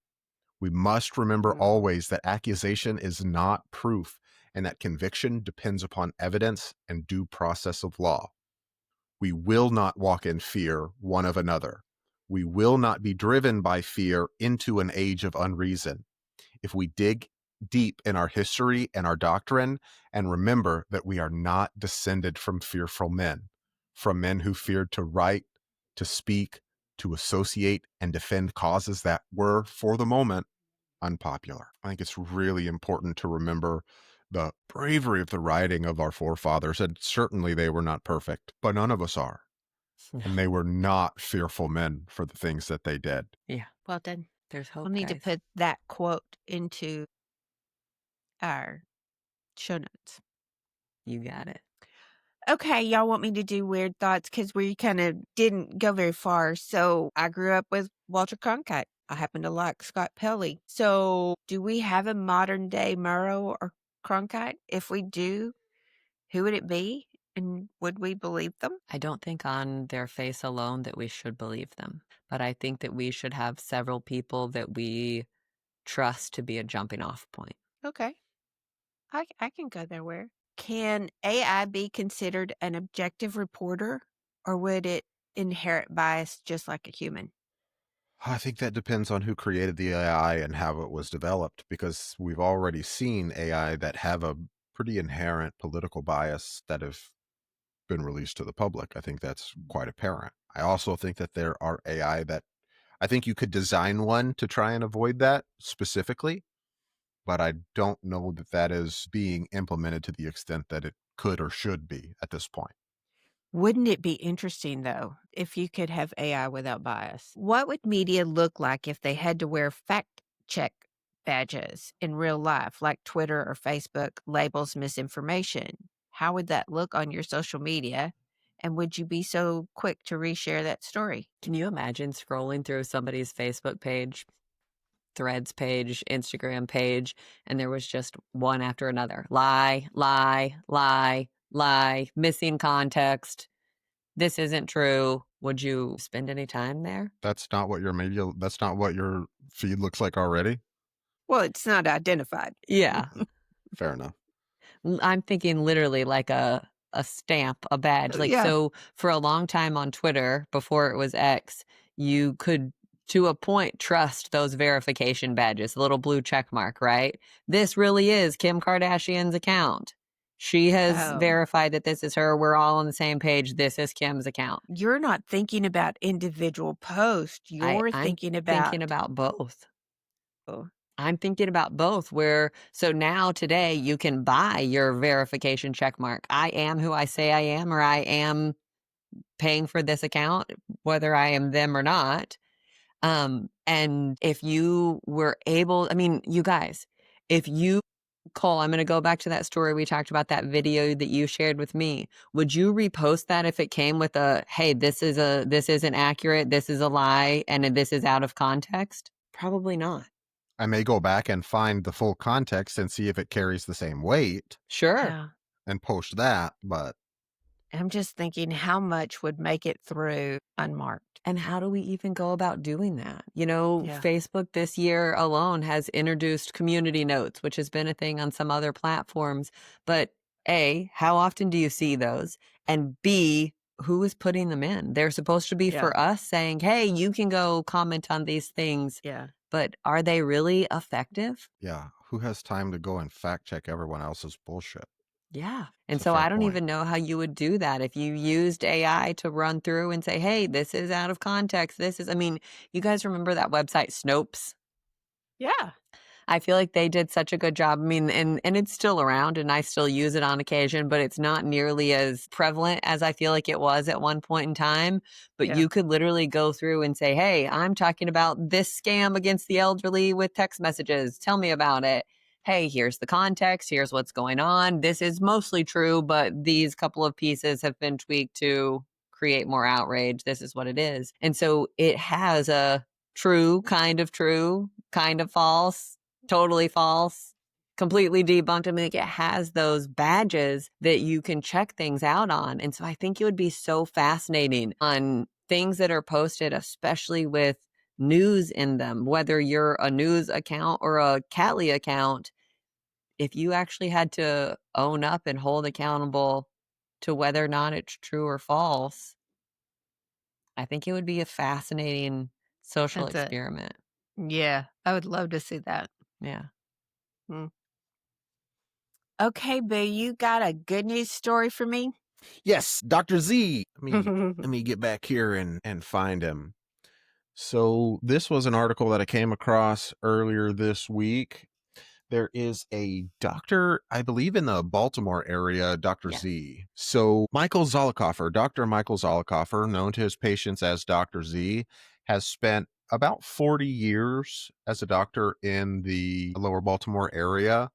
We must remember always that accusation is not proof and that conviction depends upon evidence and due process of law. We will not walk in fear one of another. We will not be driven by fear into an age of unreason. If we dig deep in our history and our doctrine and remember that we are not descended from fearful men, from men who feared to write, to speak, to associate, and defend causes that were, for the moment, unpopular." I think it's really important to remember the bravery of the writing of our forefathers. And certainly they were not perfect, but none of us are. And they were not fearful men for the things that they did. Yeah. Well done. There's hope. We'll need to guys. put that quote into our show notes. You got it. Okay, y'all want me to do weird thoughts because we kind of didn't go very far. So I grew up with Walter Cronkite. I happen to like Scott Pelley. So do we have a modern day Murrow or Cronkite? If we do, who would it be? And would we believe them? I don't think on their face alone that we should believe them, but I think that we should have several people that we trust to be a jumping off point. Okay. I can go there. Where? Can AI be considered an objective reporter, or would it inherit bias just like a human? I think that depends on who created the AI and how it was developed, because we've already seen AI that have a pretty inherent political bias that have been released to the public. I think that's quite apparent. I also think that there are AI that I think you could design one to try and avoid that specifically, but I don't know that that is being implemented to the extent that it could or should be at this point. Wouldn't it be interesting, though, if you could have AI without bias? What would media look like if they had to wear fact check badges in real life, like Twitter or Facebook labels misinformation? How would that look on your social media? And would you be so quick to reshare that story? Can you imagine scrolling through somebody's Facebook page, Threads page, Instagram page, and there was just one after another? Lie, lie, lie, lie, missing context. This isn't true. Would you spend any time there? That's not what your feed looks like already. Well, it's not identified. Yeah. Fair enough. I'm thinking literally like a stamp, a badge. Like, Yeah. so for a long time on Twitter, before it was X, you could to a point, trust those verification badges, the little blue check mark, right? This really is Kim Kardashian's account. She has verified that this is her. We're all on the same page. This is Kim's account. You're not thinking about individual posts. You're thinking about both. Oh. I'm thinking about both so now today you can buy your verification check mark. I am who I say I am, or I am paying for this account, whether I am them or not. And if you were able, you guys, Cole, I'm going to go back to that story we talked about, that video that you shared with me. Would you repost that if it came with hey, this isn't accurate, this is a lie, and this is out of context? Probably not. I may go back and find the full context and see if it carries the same weight. Sure. Yeah. And post that, but I'm just thinking how much would make it through unmarked. And how do we even go about doing that? Facebook this year alone has introduced community notes, which has been a thing on some other platforms. But A, how often do you see those? And B, who is putting them in? They're supposed to be for us saying, hey, you can go comment on these things. Yeah. But are they really effective? Yeah. Who has time to go and fact check everyone else's bullshit? Yeah. And so I don't even know how you would do that if you used AI to run through and say, hey, this is out of context. You guys remember that website Snopes? Yeah. I feel like they did such a good job. And it's still around and I still use it on occasion, but it's not nearly as prevalent as I feel like it was at one point in time. But you could literally go through and say, hey, I'm talking about this scam against the elderly with text messages. Tell me about it. Hey, here's the context. Here's what's going on. This is mostly true, but these couple of pieces have been tweaked to create more outrage. This is what it is. And so it has a true, kind of false, totally false, completely debunked. It has those badges that you can check things out on. And so I think it would be so fascinating on things that are posted, especially with news in them, whether you're a news account or a Catly account. If you actually had to own up and hold accountable to whether or not it's true or false, I think it would be a fascinating social experiment. Yeah, I would love to see that. Yeah. Okay, Boo, you got a good news story for me? Yes, Dr. Z. Let me get back here and find him. So this was an article that I came across earlier this week. There is a doctor, I believe in the Baltimore area, Dr. Z. So Michael Zollicoffer, Dr. Michael Zollicoffer, known to his patients as Dr. Z, has spent about 40 years as a doctor in the lower Baltimore area.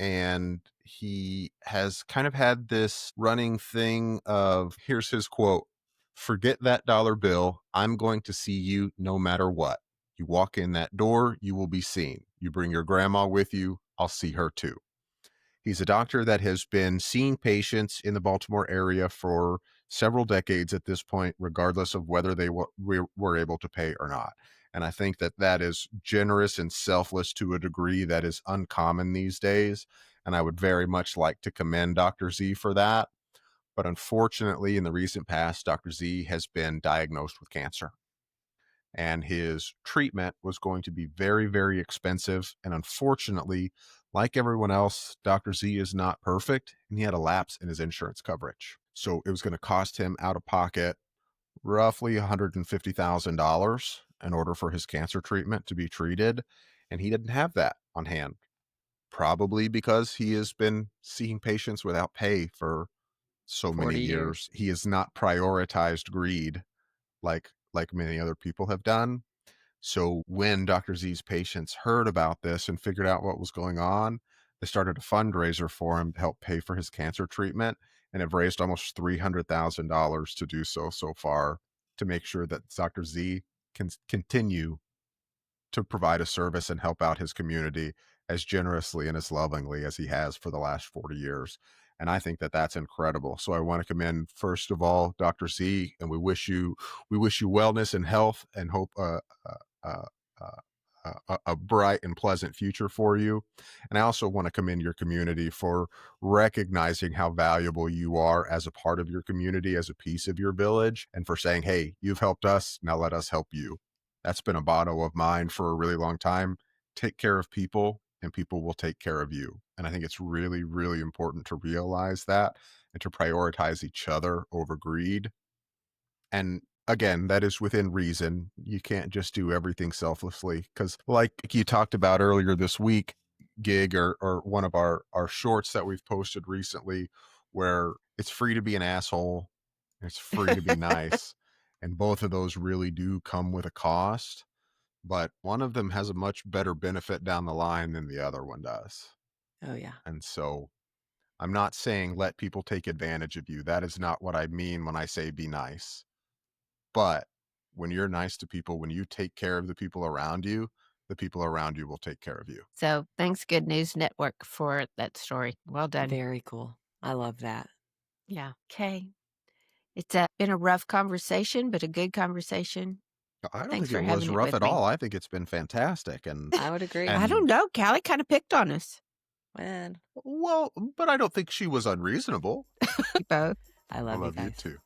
And he has kind of had this running thing of, here's his quote, "Forget that dollar bill. I'm going to see you no matter what. You walk in that door, you will be seen. You bring your grandma with you, I'll see her too." He's a doctor that has been seeing patients in the Baltimore area for several decades at this point, regardless of whether they were able to pay or not. And I think that is generous and selfless to a degree that is uncommon these days. And I would very much like to commend Dr. Z for that. But unfortunately, in the recent past, Dr. Z has been diagnosed with cancer. And his treatment was going to be very, very expensive. And unfortunately, like everyone else, Dr. Z is not perfect, and he had a lapse in his insurance coverage. So it was going to cost him out of pocket roughly $150,000 in order for his cancer treatment to be treated. And he didn't have that on hand, probably because he has been seeing patients without pay for so many years. He has not prioritized greed like many other people have done. So when Dr. Z's patients heard about this and figured out what was going on, they started a fundraiser for him to help pay for his cancer treatment, and have raised almost $300,000 to do so far, to make sure that Dr. Z can continue to provide a service and help out his community as generously and as lovingly as he has for the last 40 years. And I think that that's incredible. So I want to commend, first of all, Dr. Z, and we wish you wellness and health, and hope a bright and pleasant future for you. And I also want to commend your community for recognizing how valuable you are as a part of your community, as a piece of your village, and for saying, hey, you've helped us, now let us help you. That's been a motto of mine for a really long time. Take care of people and people will take care of you. And I think it's really, really important to realize that and to prioritize each other over greed. And again, that is within reason. You can't just do everything selflessly because, like you talked about earlier this week, Gig, or one of our shorts that we've posted recently, where it's free to be an asshole, and it's free to be nice. And both of those really do come with a cost, but one of them has a much better benefit down the line than the other one does. Oh, yeah. And so I'm not saying let people take advantage of you. That is not what I mean when I say be nice. But when you're nice to people, when you take care of the people around you, the people around you will take care of you. So thanks, Good News Network, for that story. Well done. Very cool. I love that. Yeah. Okay. It's been a rough conversation, but a good conversation. I don't Thanks think for it was having it rough with at me. all. I think it's been fantastic. And I would agree. And- I don't know. Callie kind of picked on us. Man, well, but I don't think she was unreasonable. Both. I I love you love you guys. too.